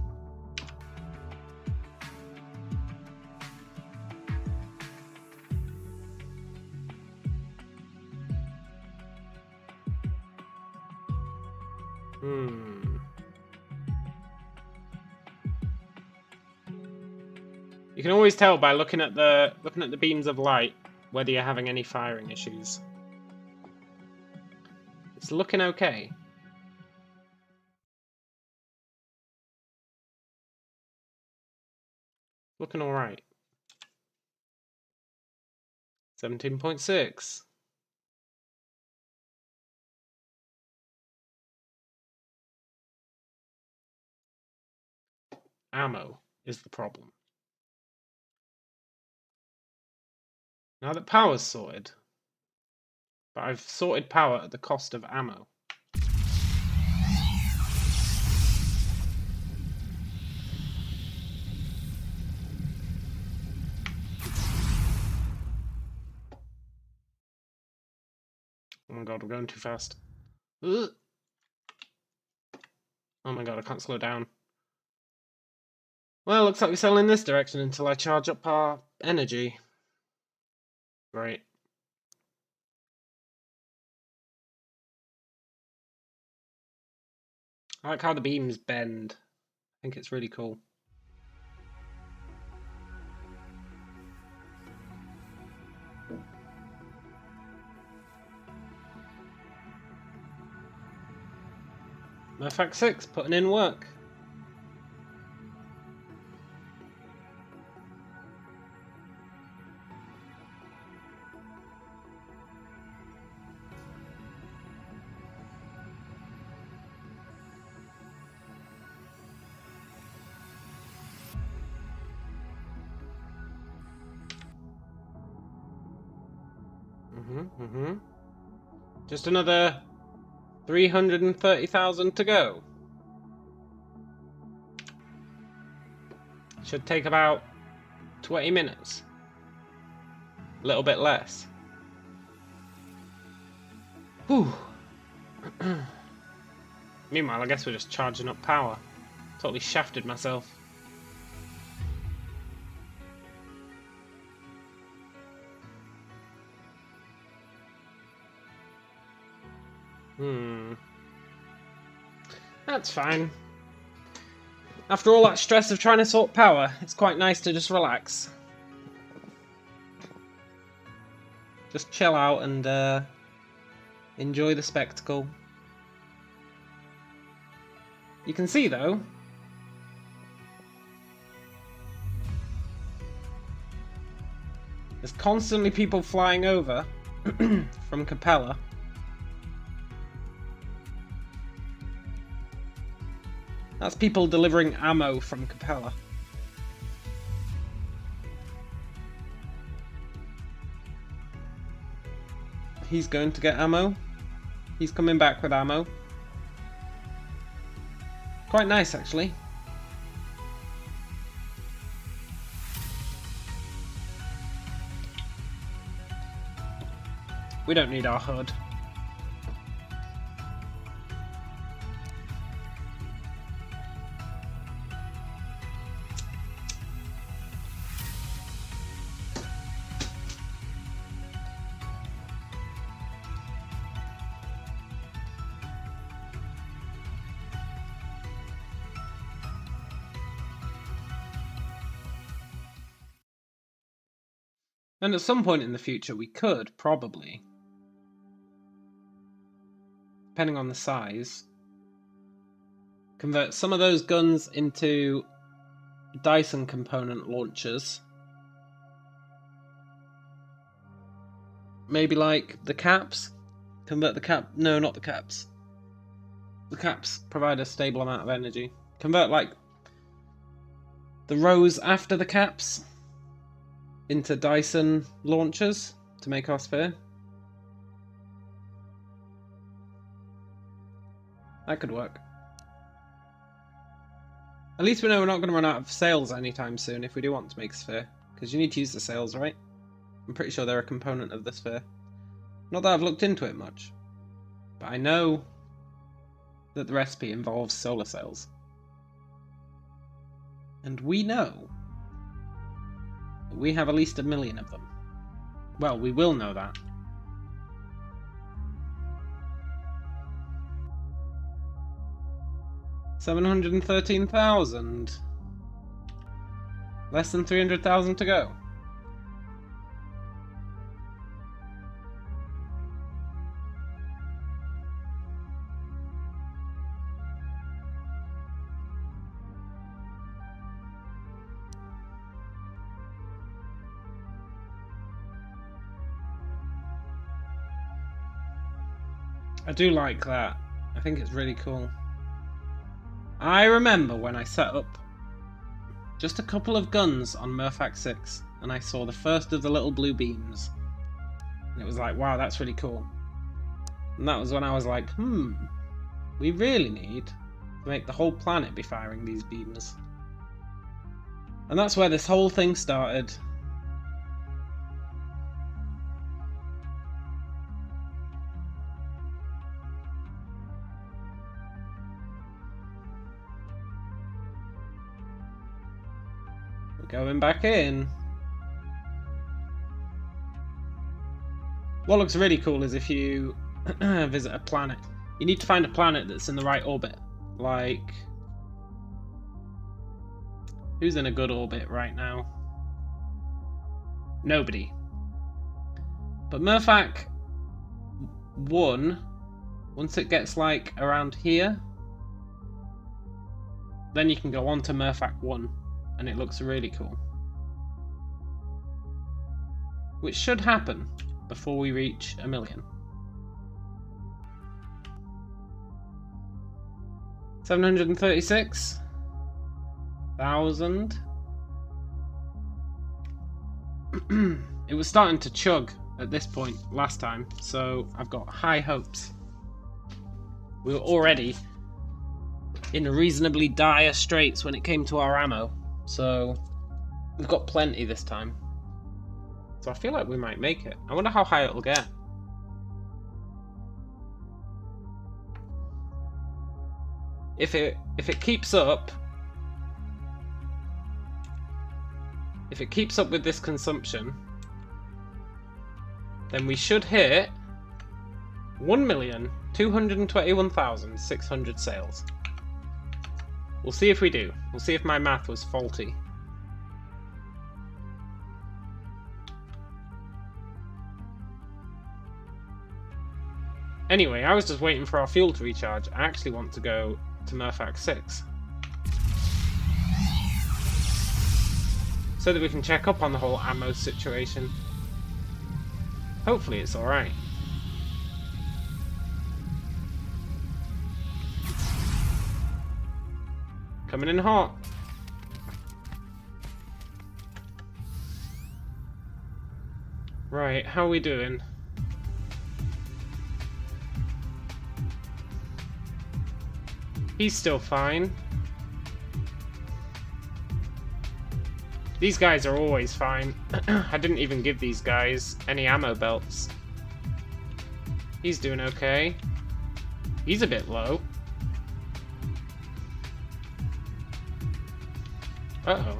You can always tell by looking at the beams of light whether you're having any firing issues. It's looking okay. Looking alright. 17.6. Ammo is the problem. Now that power's sorted, but I've sorted power at the cost of ammo. Oh my god, we're going too fast. Ugh. Oh my god, I can't slow down. Well, looks like we're sailing in this direction until I charge up our energy. Great. I like how the beams bend. I think it's really cool. Fact 6, putting in work. Just another 330,000 to go. Should take about 20 minutes. A little bit less. Whew. Meanwhile, I guess we're just charging up power. Totally shafted myself. That's fine. After all that stress of trying to sort power, it's quite nice to just relax. Just chill out and enjoy the spectacle. You can see, though, there's constantly people flying over from Capella. That's people delivering ammo from Capella. He's going to get ammo. He's coming back with ammo. Quite nice, actually. We don't need our HUD. And at some point in the future, we could probably, depending on the size, convert some of those guns into Dyson component launchers. Maybe like the caps. Convert the cap. No, not the caps. The caps provide a stable amount of energy. Convert like the rows after the caps into Dyson launchers to make our sphere. That could work. At least we know we're not going to run out of sails anytime soon if we do want to make a sphere, because you need to use the sails, right? I'm pretty sure they're a component of the sphere. Not that I've looked into it much, but I know that the recipe involves solar cells. And we know that we have at least 1 million of them. Well, we will know that. $713,000. Less than 300,000 to go. I do like that. I think it's really cool. I remember when I set up just a couple of guns on Murphac 6 and I saw the first of the little blue beams. And it was like, wow, that's really cool. And that was when I was like, we really need to make the whole planet be firing these beams. And that's where this whole thing started. Going back in. What looks really cool is if you visit a planet, you need to find a planet that's in the right orbit. Like, who's in a good orbit right now? Nobody. But Murphac 1, once it gets like around here, then you can go on to Murphac 1. And it looks really cool. Which should happen before we reach 1 million. 736,000. It was starting to chug at this point last time, so I've got high hopes. We were already in reasonably dire straits when it came to our ammo. So, we've got plenty this time. So I feel like we might make it. I wonder how high it'll get. If it keeps up... If it keeps up with this consumption, then we should hit 1,221,600 sales. We'll see if we do. We'll see if my math was faulty. Anyway, I was just waiting for our fuel to recharge. I actually want to go to Murphac 6. So that we can check up on the whole ammo situation. Hopefully it's alright. Coming in hot. Right, how are we doing? He's still fine. These guys are always fine. I didn't even give these guys any ammo belts. He's doing okay. He's a bit low. Uh-oh.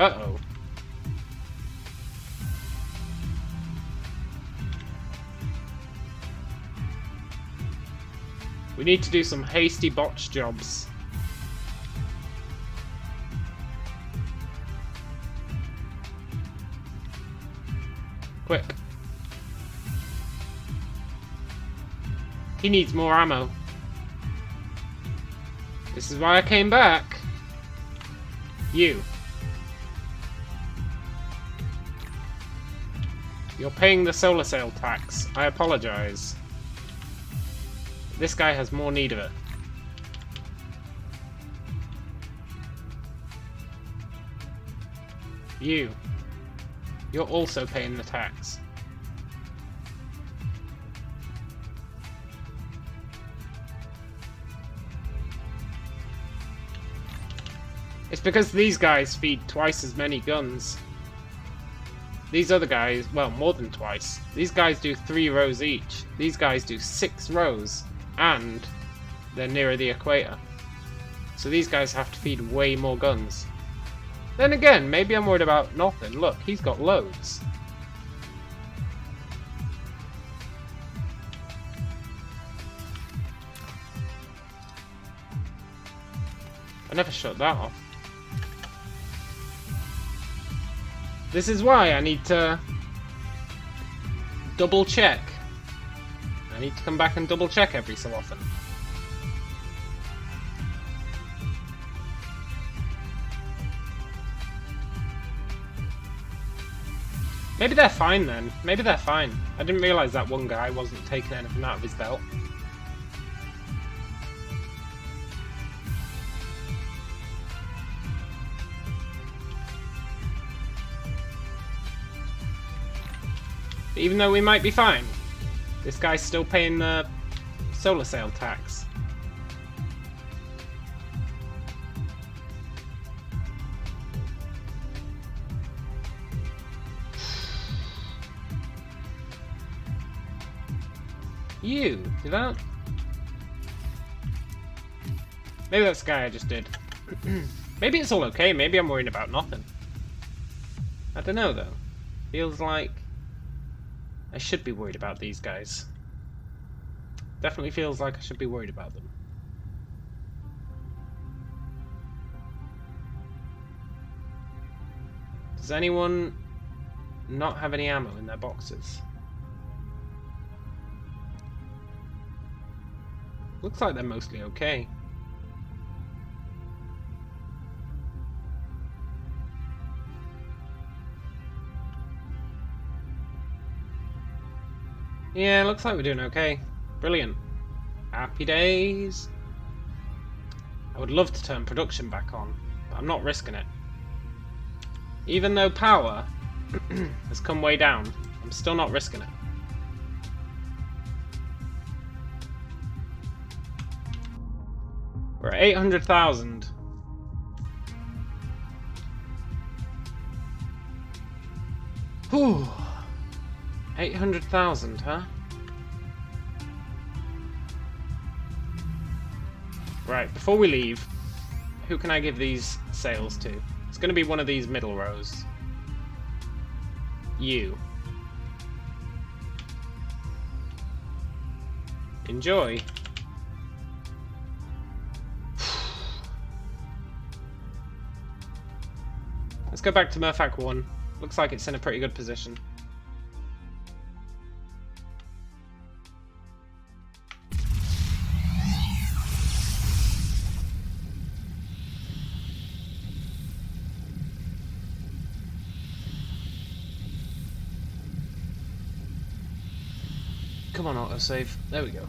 Uh-oh. We need to do some hasty botch jobs. Quick. He needs more ammo. This is why I came back. You. You're paying the solar cell tax. I apologize. This guy has more need of it. You. You're also paying the tax. It's because these guys feed twice as many guns. These other guys, well, more than twice. These guys do 3 rows each. These guys do 6 rows. And they're nearer the equator. So these guys have to feed way more guns. Then again, maybe I'm worried about nothing. Look, he's got loads. I never shut that off. This is why I need to double check. I need to come back and double check every so often. Maybe they're fine then. Maybe they're fine. I didn't realise that one guy wasn't taking anything out of his belt. But even though we might be fine, this guy's still paying the solar sail tax. You, did that? Maybe that's the guy I just did. Maybe it's all okay, maybe I'm worrying about nothing. I don't know though. Feels like I should be worried about these guys. Definitely feels like I should be worried about them. Does anyone not have any ammo in their boxes? Looks like they're mostly okay. Yeah, looks like we're doing okay. Brilliant. Happy days. I would love to turn production back on, but I'm not risking it. Even though power has come way down, I'm still not risking it. We're at 800,000. Whew. 800,000, huh? Right, before we leave, who can I give these sails to? It's going to be one of these middle rows. You. Enjoy. Let's go back to Murphak 1. Looks like it's in a pretty good position. Come on, autosave. There we go.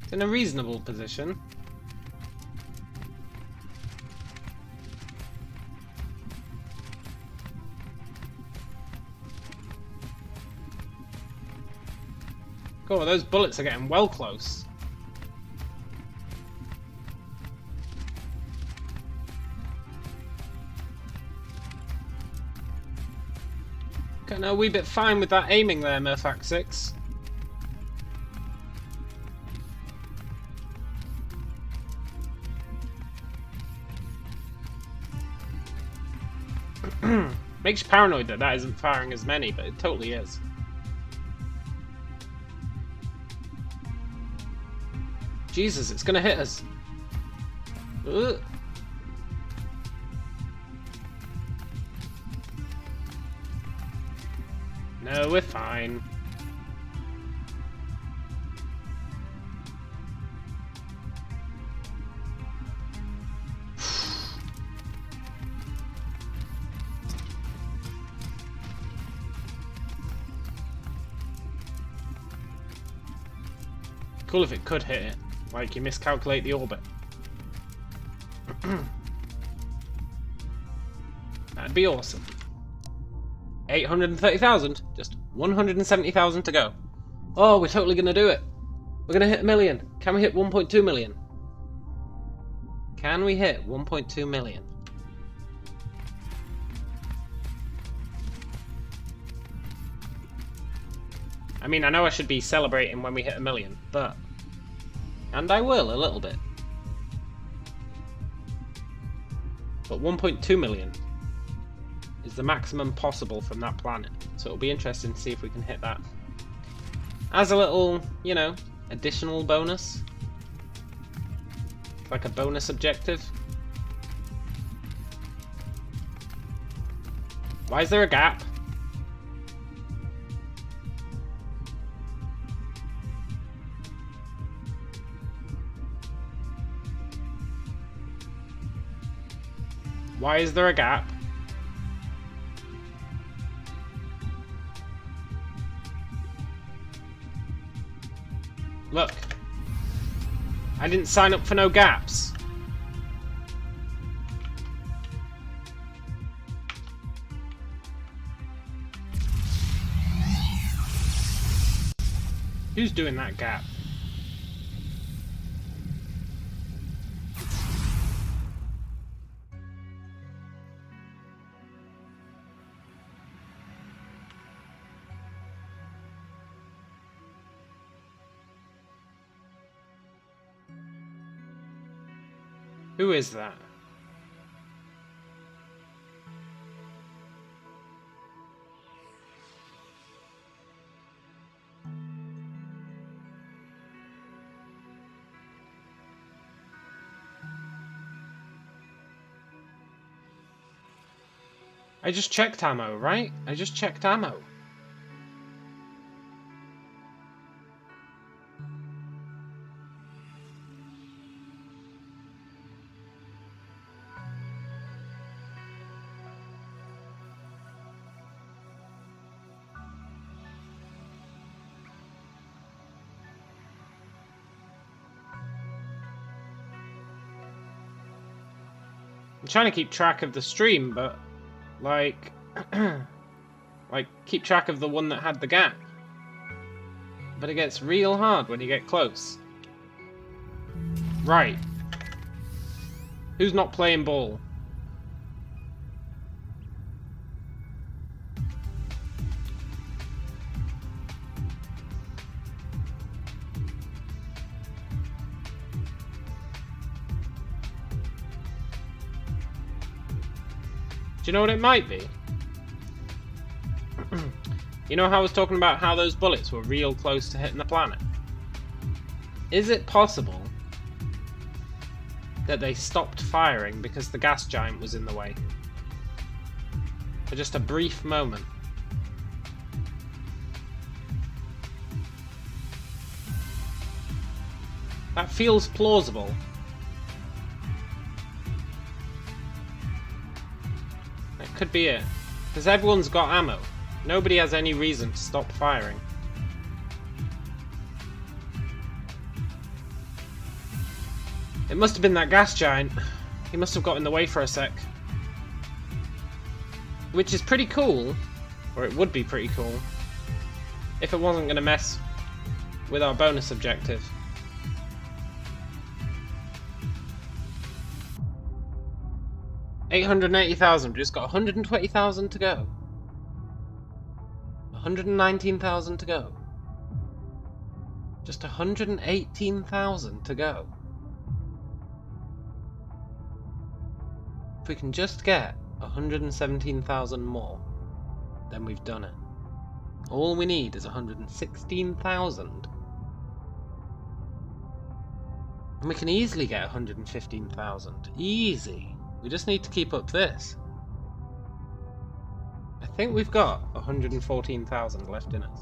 It's in a reasonable position. God, those bullets are getting well close. Getting a wee bit fine with that aiming there, Murphak 6. Makes you paranoid that that isn't firing as many, but it totally is. Jesus, it's gonna hit us. Ugh. No, we're fine. Cool if it could hit it. Like, you miscalculate the orbit. That'd be awesome. 830,000. Just 170,000 to go. Oh, we're totally going to do it. We're going to hit 1 million. Can we hit 1.2 million? Can we hit 1.2 million? I mean, I know I should be celebrating when we hit 1 million, but... And I will, a little bit. But 1.2 million is the maximum possible from that planet. So it'll be interesting to see if we can hit that. As a little, you know, additional bonus. Like a bonus objective. Why is there a gap? Why is there a gap? Look. I didn't sign up for no gaps. Who's doing that gap? Who is that? I just checked ammo, right? I just checked ammo. I'm trying to keep track of the stream, but like keep track of the one that had the gap. But it gets real hard when you get close. Right. Who's not playing ball? Do you know what it might be? You know how I was talking about how those bullets were real close to hitting the planet? Is it possible that they stopped firing because the gas giant was in the way? For just a brief moment. That feels plausible. Could be it. Because everyone's got ammo. Nobody has any reason to stop firing. It must have been that gas giant. He must have got in the way for a sec. Which is pretty cool. Or it would be pretty cool. If it wasn't going to mess with our bonus objective. $880,000. We just got 120,000 to go. 119,000 to go. Just 118,000 to go. If we can just get 117,000 more, then we've done it. All we need is 116,000. And we can easily get 115,000. Easy. We just need to keep up this. I think we've got 114,000 left in us.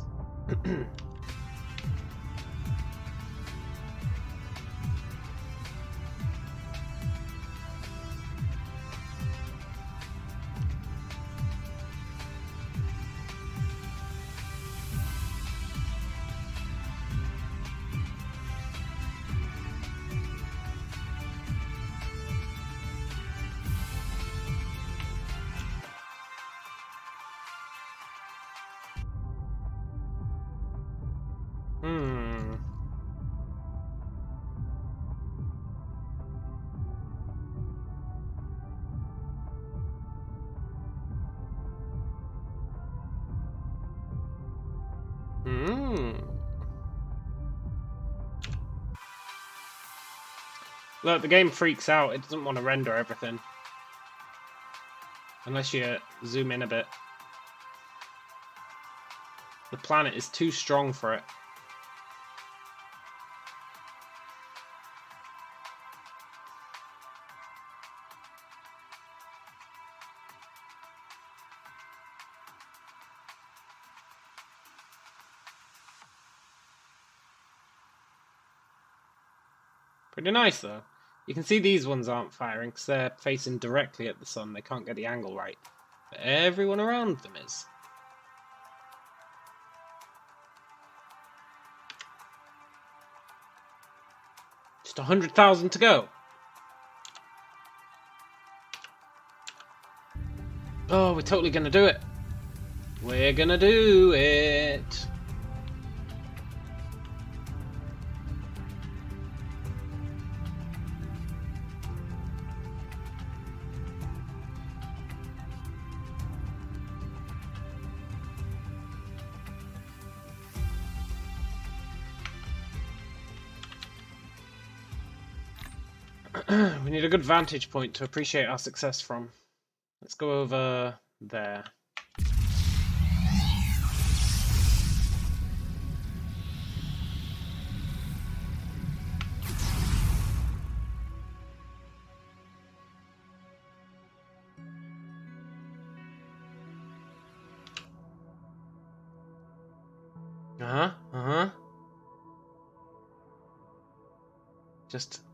Hmm. Hmm. Look, the game freaks out. It doesn't want to render everything. Unless you zoom in a bit. The planet is too strong for it. Pretty nice, though. You can see these ones aren't firing because they're facing directly at the sun. They can't get the angle right. But everyone around them is. Just 100,000 to go. Oh, we're totally going to do it. We're going to do it. We need a good vantage point to appreciate our success from. Let's go over there. Just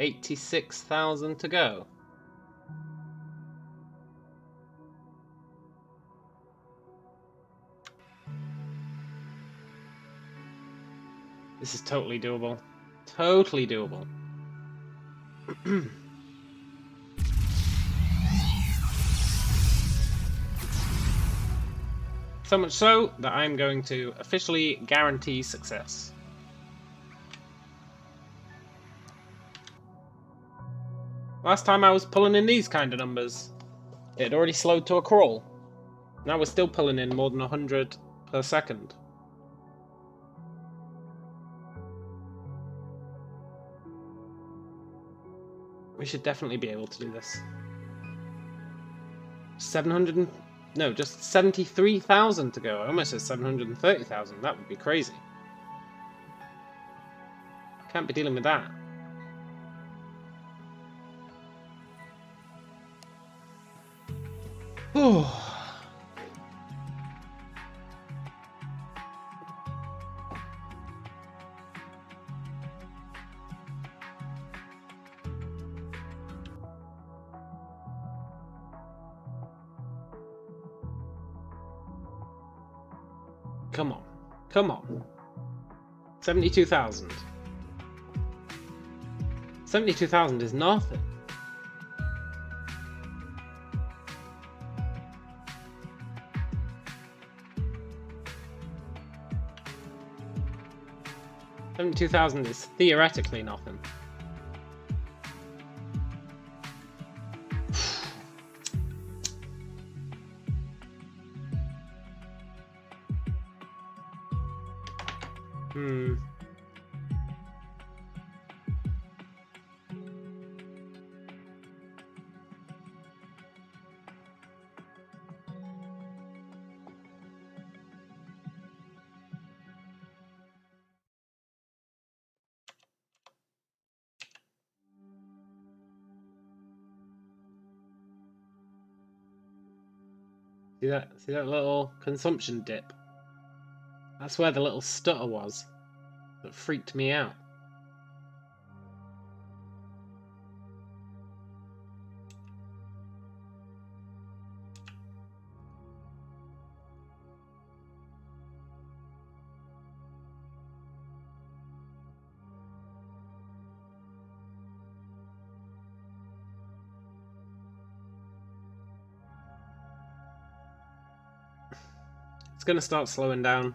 86,000 to go. This is totally doable. Totally doable. So much so that I'm going to officially guarantee success. Last time I was pulling in these kind of numbers, it had already slowed to a crawl. Now we're still pulling in more than 100 per second. We should definitely be able to do this. just 73,000 to go. I almost said 730,000. That would be crazy. Can't be dealing with that. Oh. Come on. Come on. 72,000. 72,000 is nothing. $72,000 is theoretically nothing. See that little consumption dip? That's where the little stutter was that freaked me out. It's going to start slowing down.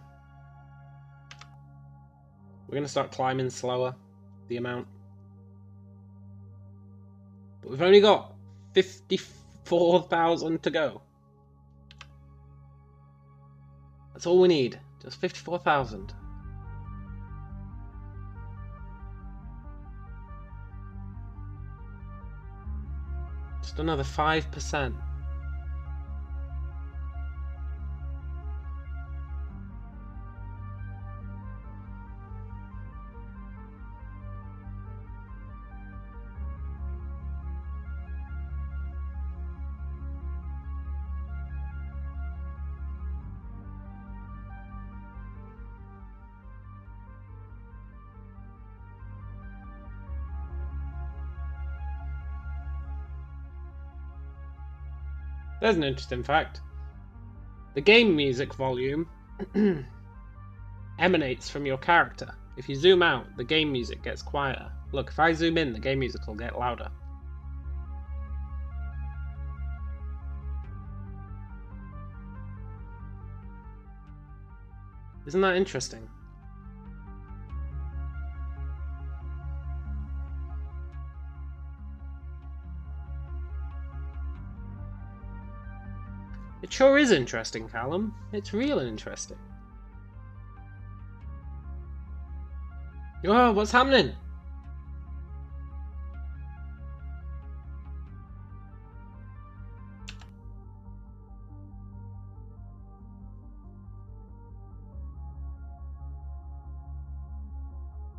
We're going to start climbing slower, the amount. But we've only got 54,000 to go. That's all we need. Just 54,000. Just another 5%. There's an interesting fact. The game music volume emanates from your character. If you zoom out, the game music gets quieter. Look, if I zoom in, the game music will get louder. Isn't that interesting? It sure is interesting, Callum. It's real interesting. Whoa, what's happening?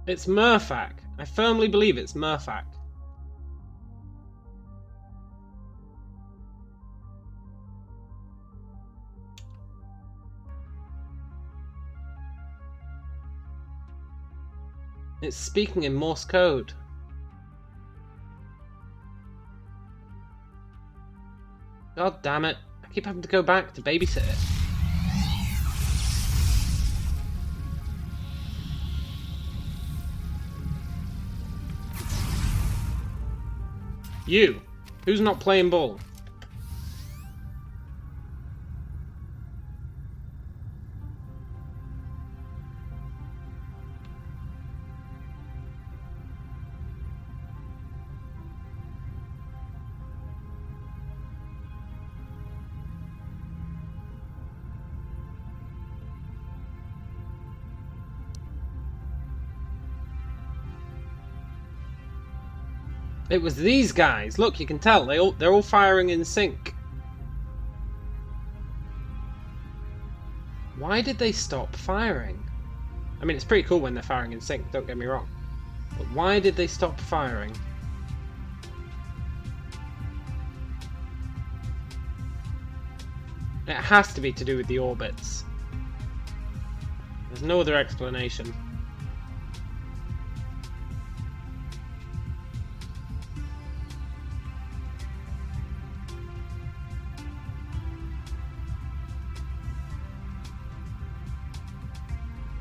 It's Murphak. I firmly believe it's Murphak. It's speaking in Morse code. God damn it. I keep having to go back to babysit it. You! Who's not playing ball? It was these guys. Look, you can tell they're all firing in sync. Why did they stop firing? I mean, it's pretty cool when they're firing in sync, don't get me wrong. But why did they stop firing? It has to be to do with the orbits. There's no other explanation.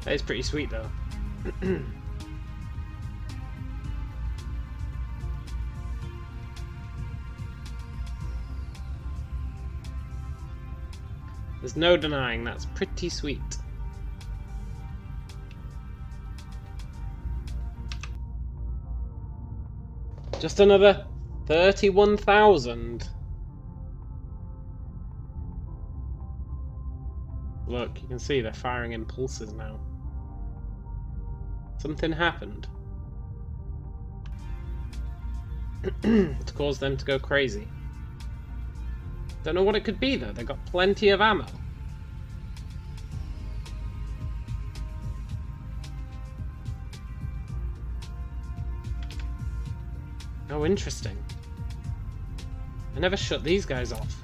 That is pretty sweet though. There's no denying that's pretty sweet. Just another 31,000. Look, you can see they're firing impulses now. Something happened to cause them to go crazy. Don't know what it could be though, they've got plenty of ammo. Oh, interesting. I never shut these guys off.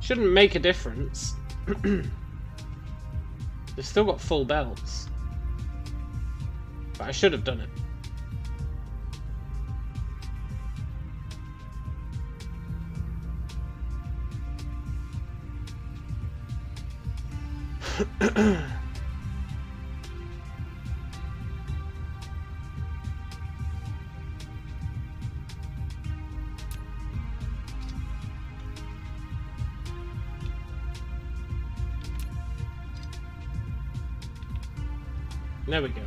Shouldn't make a difference. They've still got full belts. But I should have done it. There we go.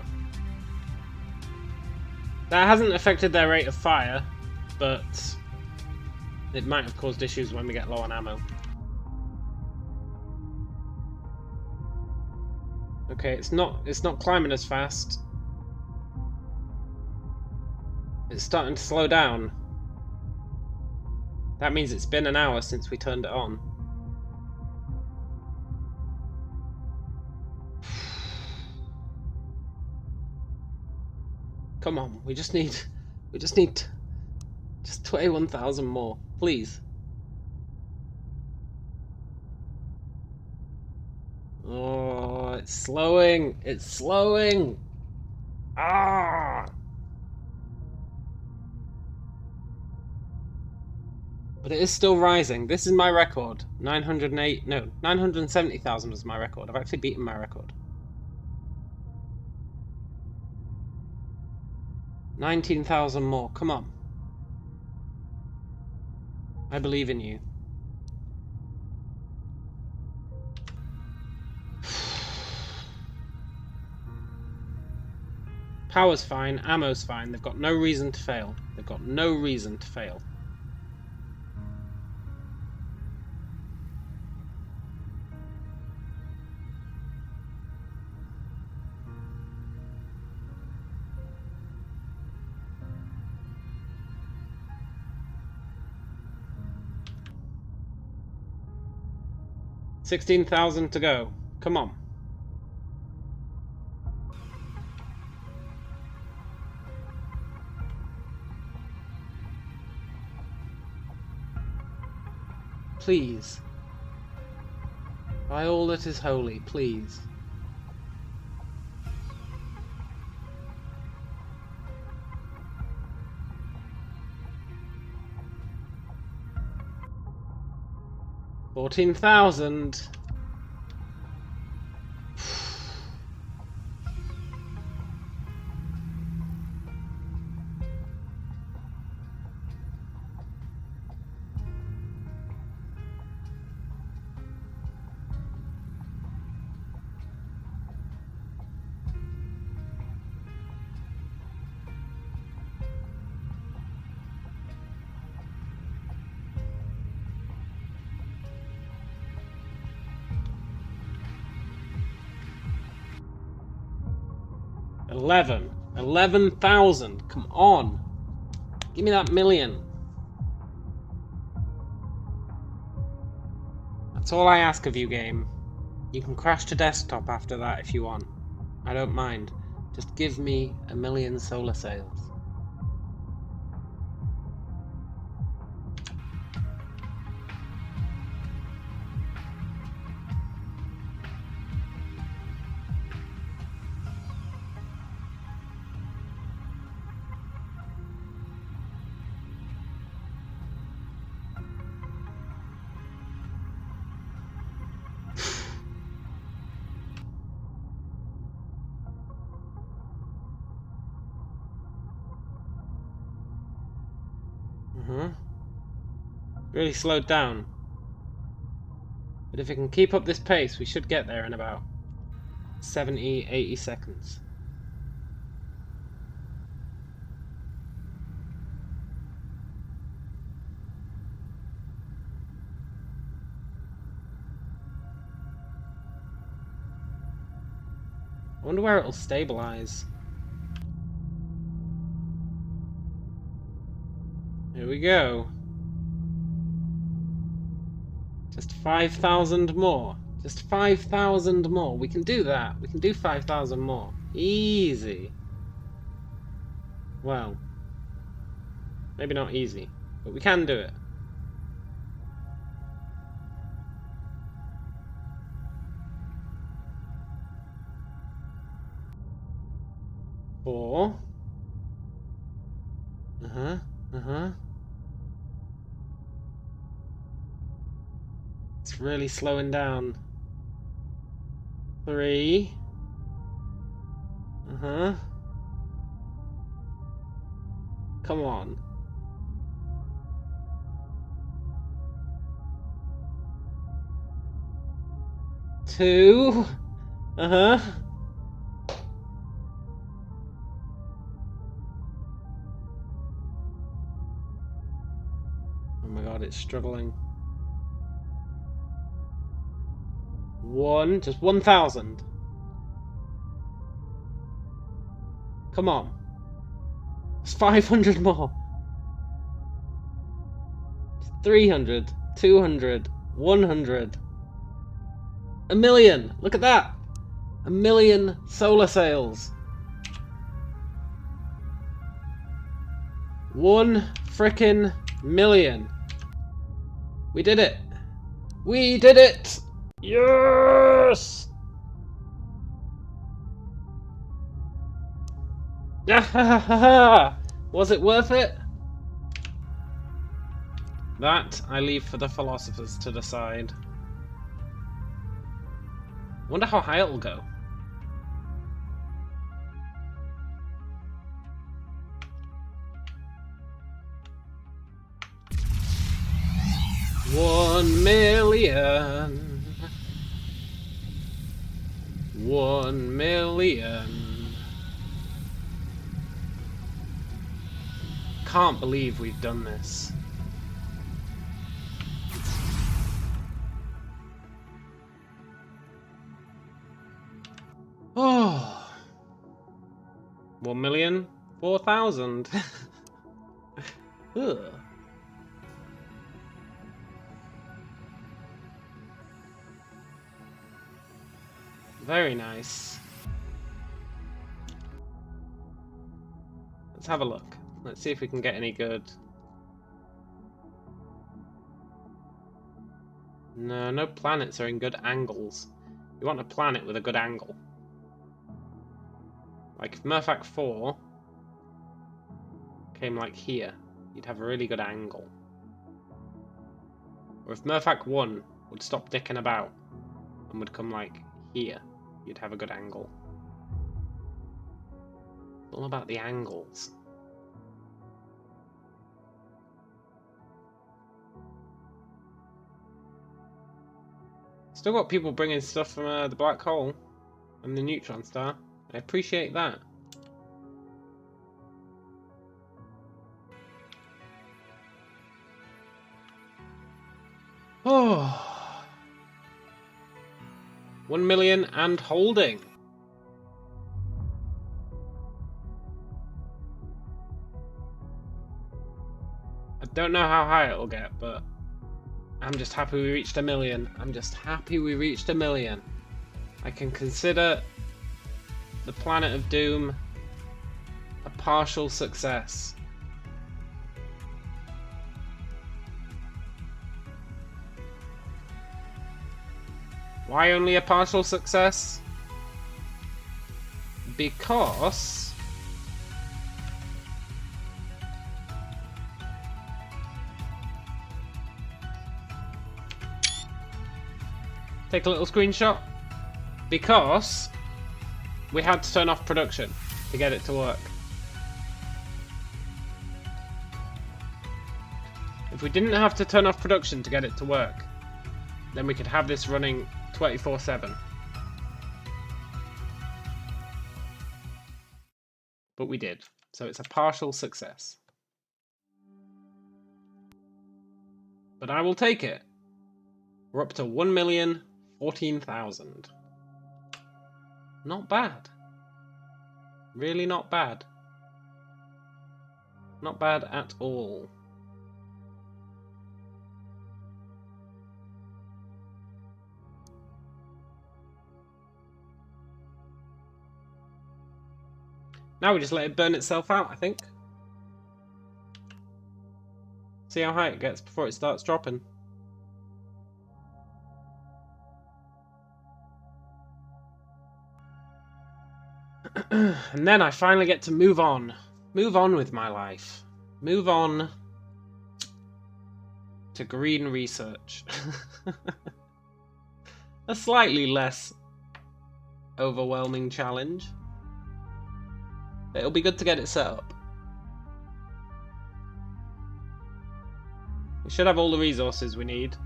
That hasn't affected their rate of fire, but it might have caused issues when we get low on ammo. Okay, it's not climbing as fast. It's starting to slow down. That means it's been an hour since we turned it on. Come on, we just need just 21,000 more, please. Oh, it's slowing. It's slowing. Ah. But it is still rising. This is my record. 970,000 was my record. I've actually beaten my record. 19,000 more. Come on. I believe in you. Power's fine. Ammo's fine. They've got no reason to fail. They've got no reason to fail. $16,000 to go. Come on. Please. By all that is holy, please. $14,000. $11,000. Come on. Give me that million. That's all I ask of you, game. You can crash to desktop after that if you want. I don't mind. Just give me 1,000,000 solar sails. Really slowed down. But if it can keep up this pace, we should get there in about 70, 80 seconds. I wonder where it'll stabilize. Here we go. Just 5,000 more. Just 5,000 more. We can do that. We can do 5,000 more. Easy. Well, maybe not easy, but we can do it. Four. It's really slowing down. 3. Come on. 2. Oh my god, it's struggling. Just 1,000. Come on. It's 500 more. 300, 200, 100. A million! Look at that! A million solar sails. 1 frickin' million. We did it! We did it! Yes! Was it worth it? That I leave for the philosophers to decide. Wonder how high it'll go. $1 million. 1 million. Can't believe we've done this. Oh. 1,004,000. Ugh. Very nice. Let's have a look. Let's see if we can get any good. No, no planets are in good angles. You want a planet with a good angle. Like if Murphac 4 came like here, you'd have a really good angle. Or if Murphac 1 would stop dicking about and would come like here, you'd have a good angle. It's all about the angles. Still got people bringing stuff from the black hole and the neutron star. I appreciate that. Oh, 1 million and holding. I don't know how high it'll get, but I'm just happy we reached 1 million. I'm just happy we reached 1 million. I can consider the Planet of Doom a partial success. Why only a partial success? Because take a little screenshot. Because we had to turn off production to get it to work. If we didn't have to turn off production to get it to work, then we could have this running 24/7. But we did, so it's a partial success. But I will take it. We're up to 1,014,000. Not bad. Really not bad. Not bad at all. Now we just let it burn itself out, I think. See how high it gets before it starts dropping. And then I finally get to move on. Move on with my life. Move on to green research. A slightly less overwhelming challenge. It'll be good to get it set up. We should have all the resources we need.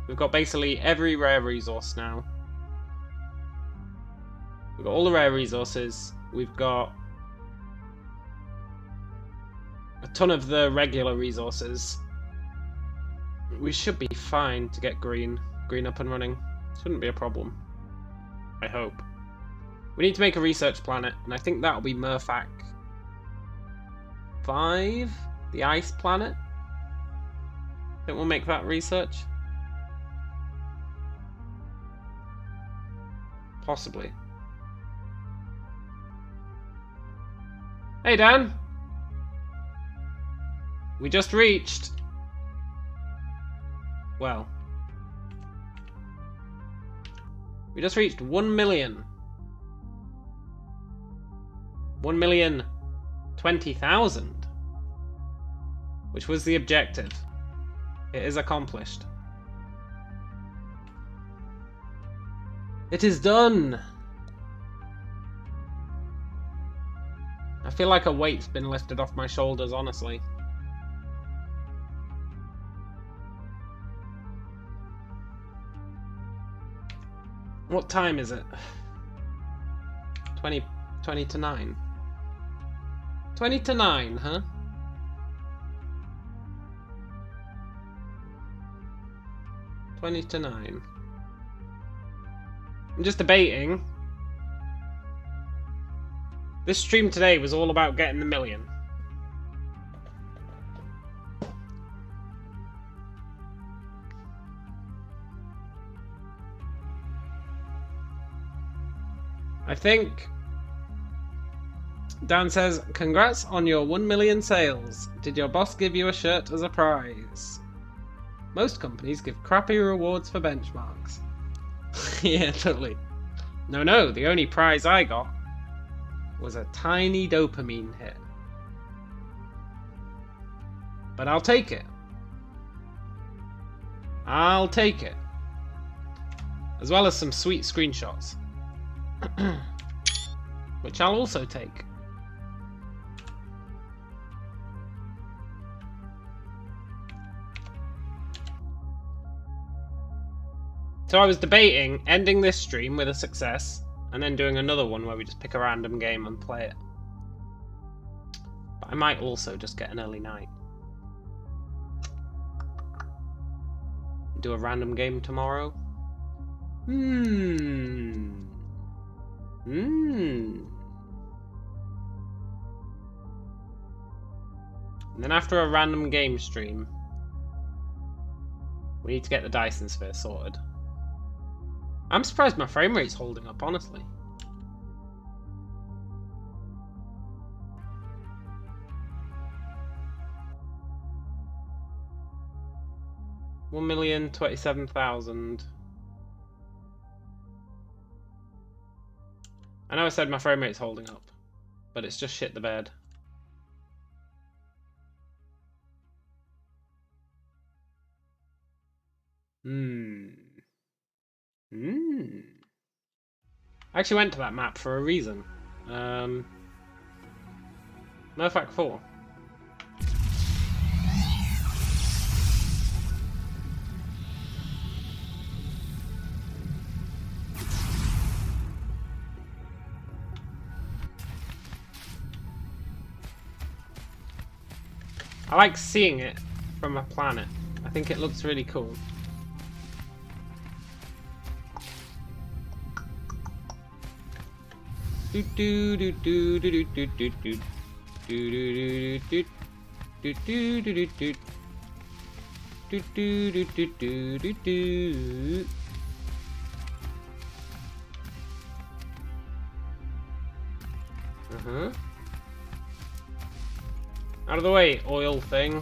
We've got basically every rare resource now. We've got all the rare resources. We've got a ton of the regular resources. We should be fine to get green up and running. Shouldn't be a problem. I hope. We need to make a research planet, and I think that'll be Murphak 5, the ice planet. I think we'll make that research. Possibly. Hey, Dan. We just reached... Well... We just reached 1 million. 1,020,000. Which was the objective. It is accomplished. It is done! I feel like a weight's been lifted off my shoulders, honestly. What time is it? 20 to 9. 20 to 9, huh? I'm just debating. This stream today was all about getting the million. I think Dan says, congrats on your 1 million sales. Did your boss give you a shirt as a prize? Most companies give crappy rewards for benchmarks. Yeah, totally. No, the only prize I got was a tiny dopamine hit. But I'll take it. I'll take it. As well as some sweet screenshots. Which I'll also take. So I was debating ending this stream with a success and then doing another one where we just pick a random game and play it. But I might also just get an early night. Do a random game tomorrow. And then after a random game stream, we need to get the Dyson sphere sorted. I'm surprised my frame rate's holding up, honestly. $1,027,000. I know I said my frame rate's holding up, but it's just shit the bed. I actually went to that map for a reason. Murphak 4. I like seeing it from a planet. I think it looks really cool. Do do do do do do do do do do do do do do do do do do do do. Out of the way, oil thing.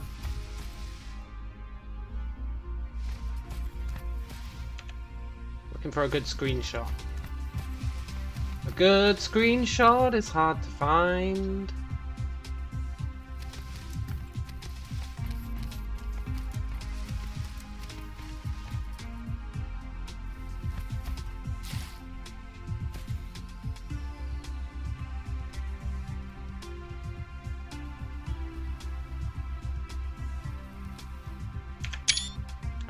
Looking for a good screenshot. A good screenshot is hard to find.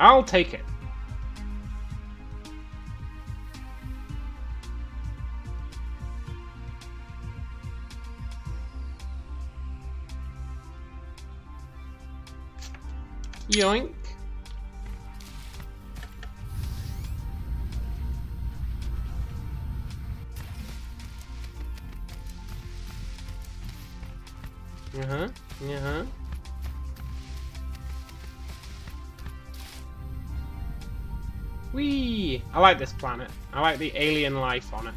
I'll take it. Yoink. Whee! I like this planet. I like the alien life on it.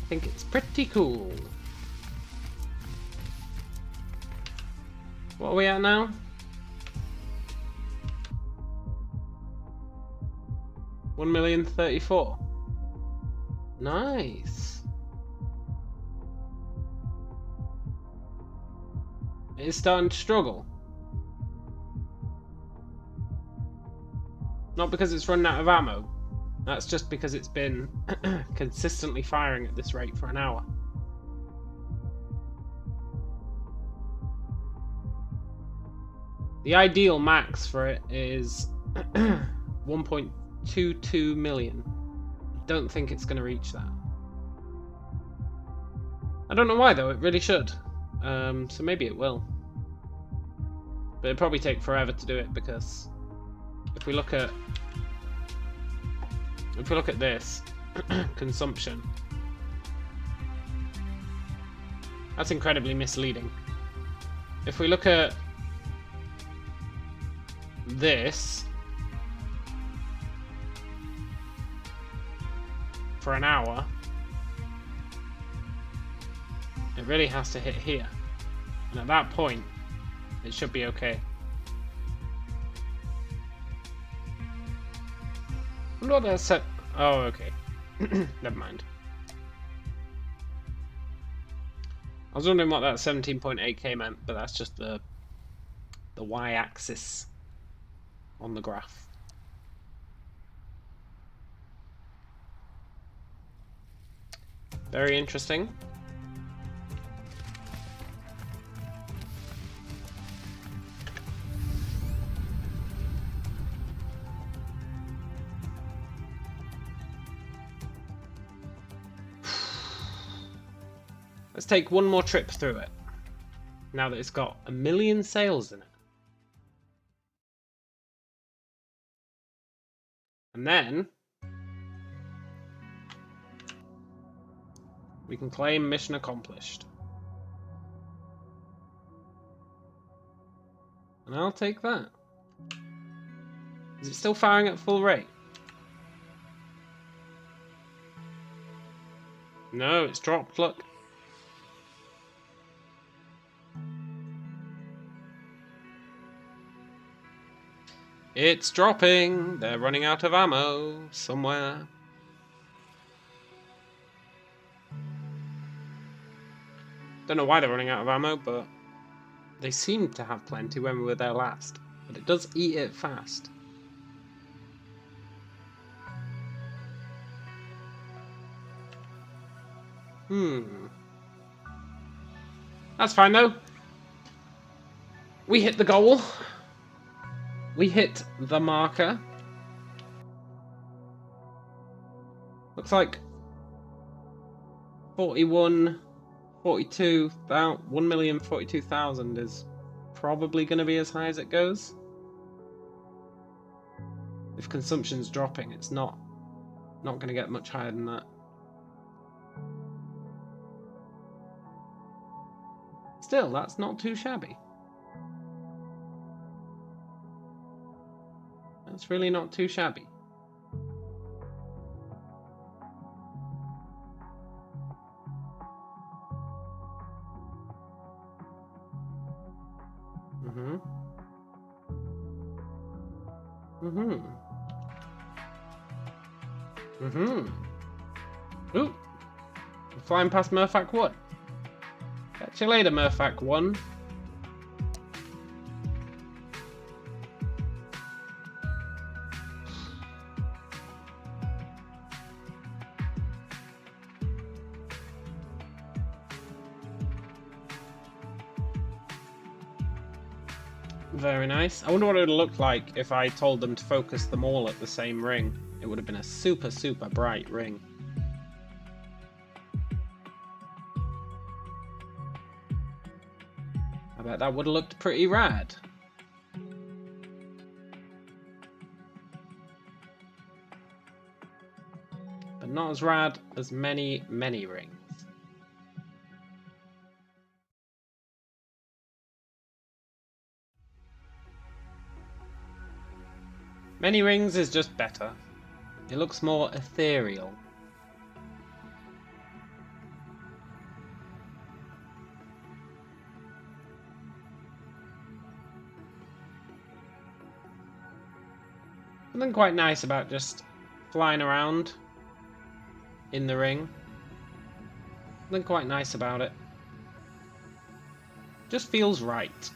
I think it's pretty cool. What are we at now? $1,034,000. Nice. It is starting to struggle. Not because it's running out of ammo. That's just because it's been consistently firing at this rate for an hour. The ideal max for it is 1.22 million. I don't think it's going to reach that. I don't know why though, it really should. So maybe it will. But it'll probably take forever to do it because if we look at this consumption, that's incredibly misleading. If we look at this for an hour, it really has to hit here, and at that point it should be okay. I wonder what that set. Oh, okay. Never mind. I was wondering what that 17.8k meant, but that's just the y-axis on the graph. Very interesting. Let's take one more trip through it, now that it's got 1 million sales in it. And then we can claim mission accomplished. And I'll take that. Is it still firing at full rate? No, it's dropped, look. It's dropping. They're running out of ammo somewhere. Don't know why they're running out of ammo, but they seemed to have plenty when we were there last. But it does eat it fast. That's fine though. We hit the goal. We hit the marker. Looks like 1,042,000 is probably going to be as high as it goes. If consumption's dropping, it's not going to get much higher than that. Still, that's not too shabby. That's really not too shabby. Ooh! We're flying past Murphac 1. Catch you later, Murphac 1. Very nice. I wonder what it would look like if I told them to focus them all at the same ring. It would have been a super, super bright ring. I bet that would have looked pretty rad. But not as rad as many, many rings. Many rings is just better. It looks more ethereal. Something quite nice about just flying around in the ring. Something quite nice about it. Just feels right.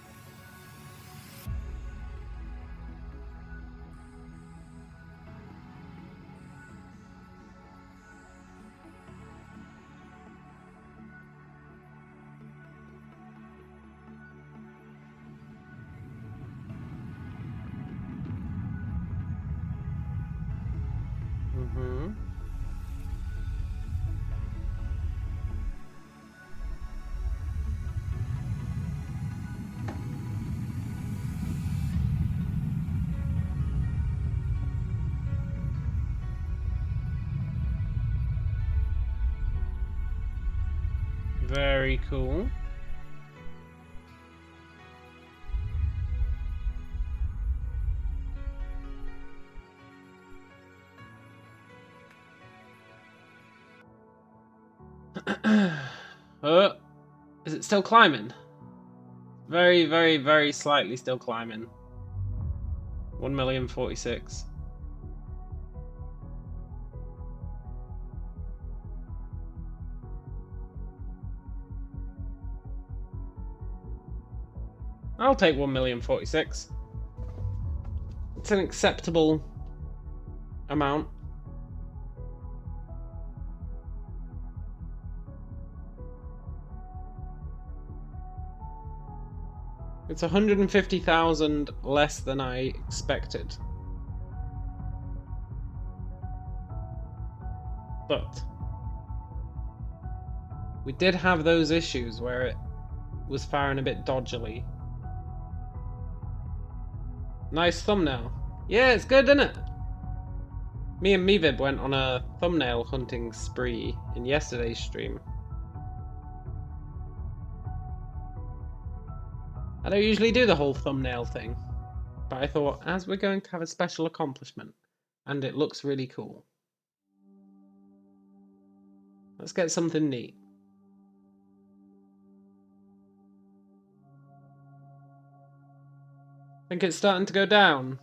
Very cool. Is it still climbing? Very, very, very slightly still climbing. 1,046,000. I'll take 1,046,000. It's an acceptable amount. It's 150,000 less than I expected. But we did have those issues where it was firing a bit dodgily. Nice thumbnail. Yeah, it's good, isn't it? Me and Mevib went on a thumbnail hunting spree in yesterday's stream. I don't usually do the whole thumbnail thing, but I thought, as we're going to have a special accomplishment, and it looks really cool, let's get something neat. I think it's starting to go down.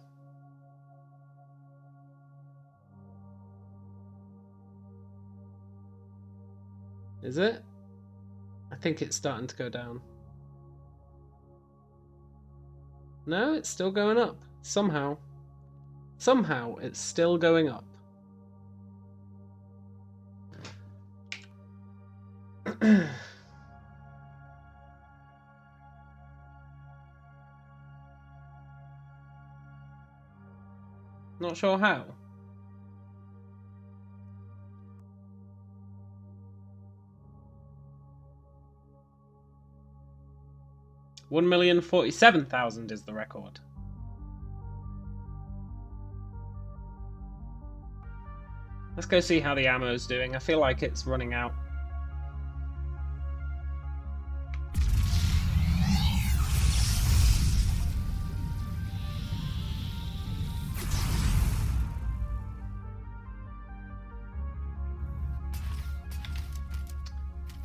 Is it? I think it's starting to go down. No, it's still going up. Somehow. Somehow, it's still going up. Not sure how. $1,047,000 is the record. Let's go see how the ammo's doing. I feel like it's running out.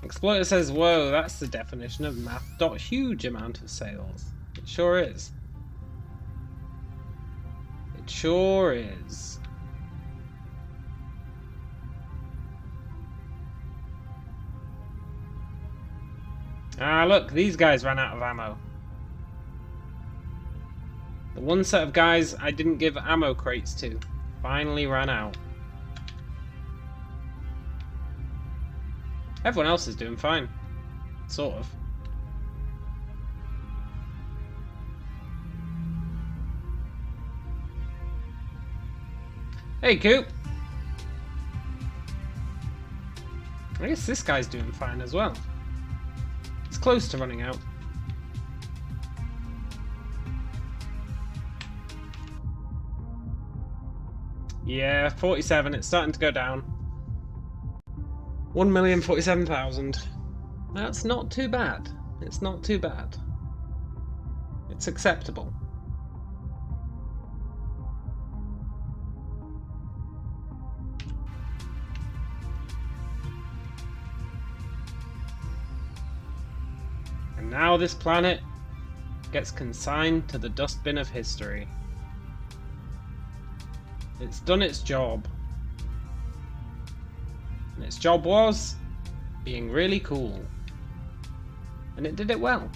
Exploiter says, whoa, that's the definition of math. Huge amount of sales. It sure is. It sure is. Ah, look, these guys ran out of ammo. The one set of guys I didn't give ammo crates to finally ran out. Everyone else is doing fine. Sort of. Hey, Coop! I guess this guy's doing fine as well. It's close to running out. Yeah, 47. It's starting to go down. 1,047,000. That's not too bad. It's not too bad. It's acceptable. And now this planet gets consigned to the dustbin of history. It's done its job. And its job was being really cool. And it did it well.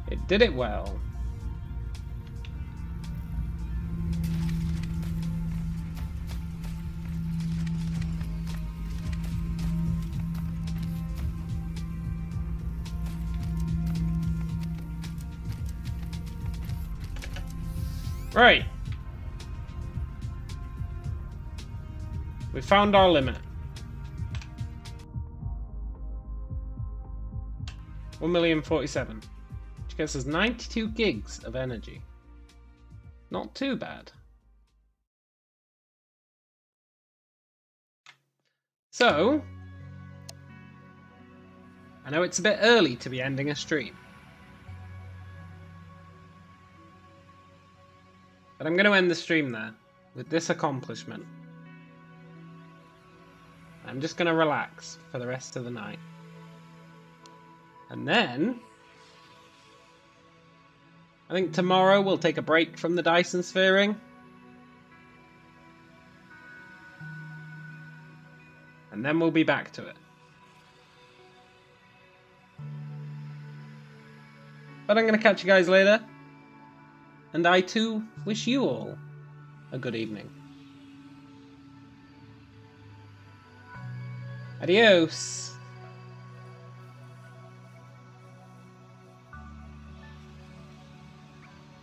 It did it well. Right. We found our limit. 1,047,000. Which gets us 92 gigs of energy. Not too bad. So, I know it's a bit early to be ending a stream. But I'm going to end the stream there, with this accomplishment. I'm just going to relax for the rest of the night. And then, I think tomorrow we'll take a break from the Dyson sphering. And then we'll be back to it. But I'm going to catch you guys later. And I too wish you all a good evening. Adios.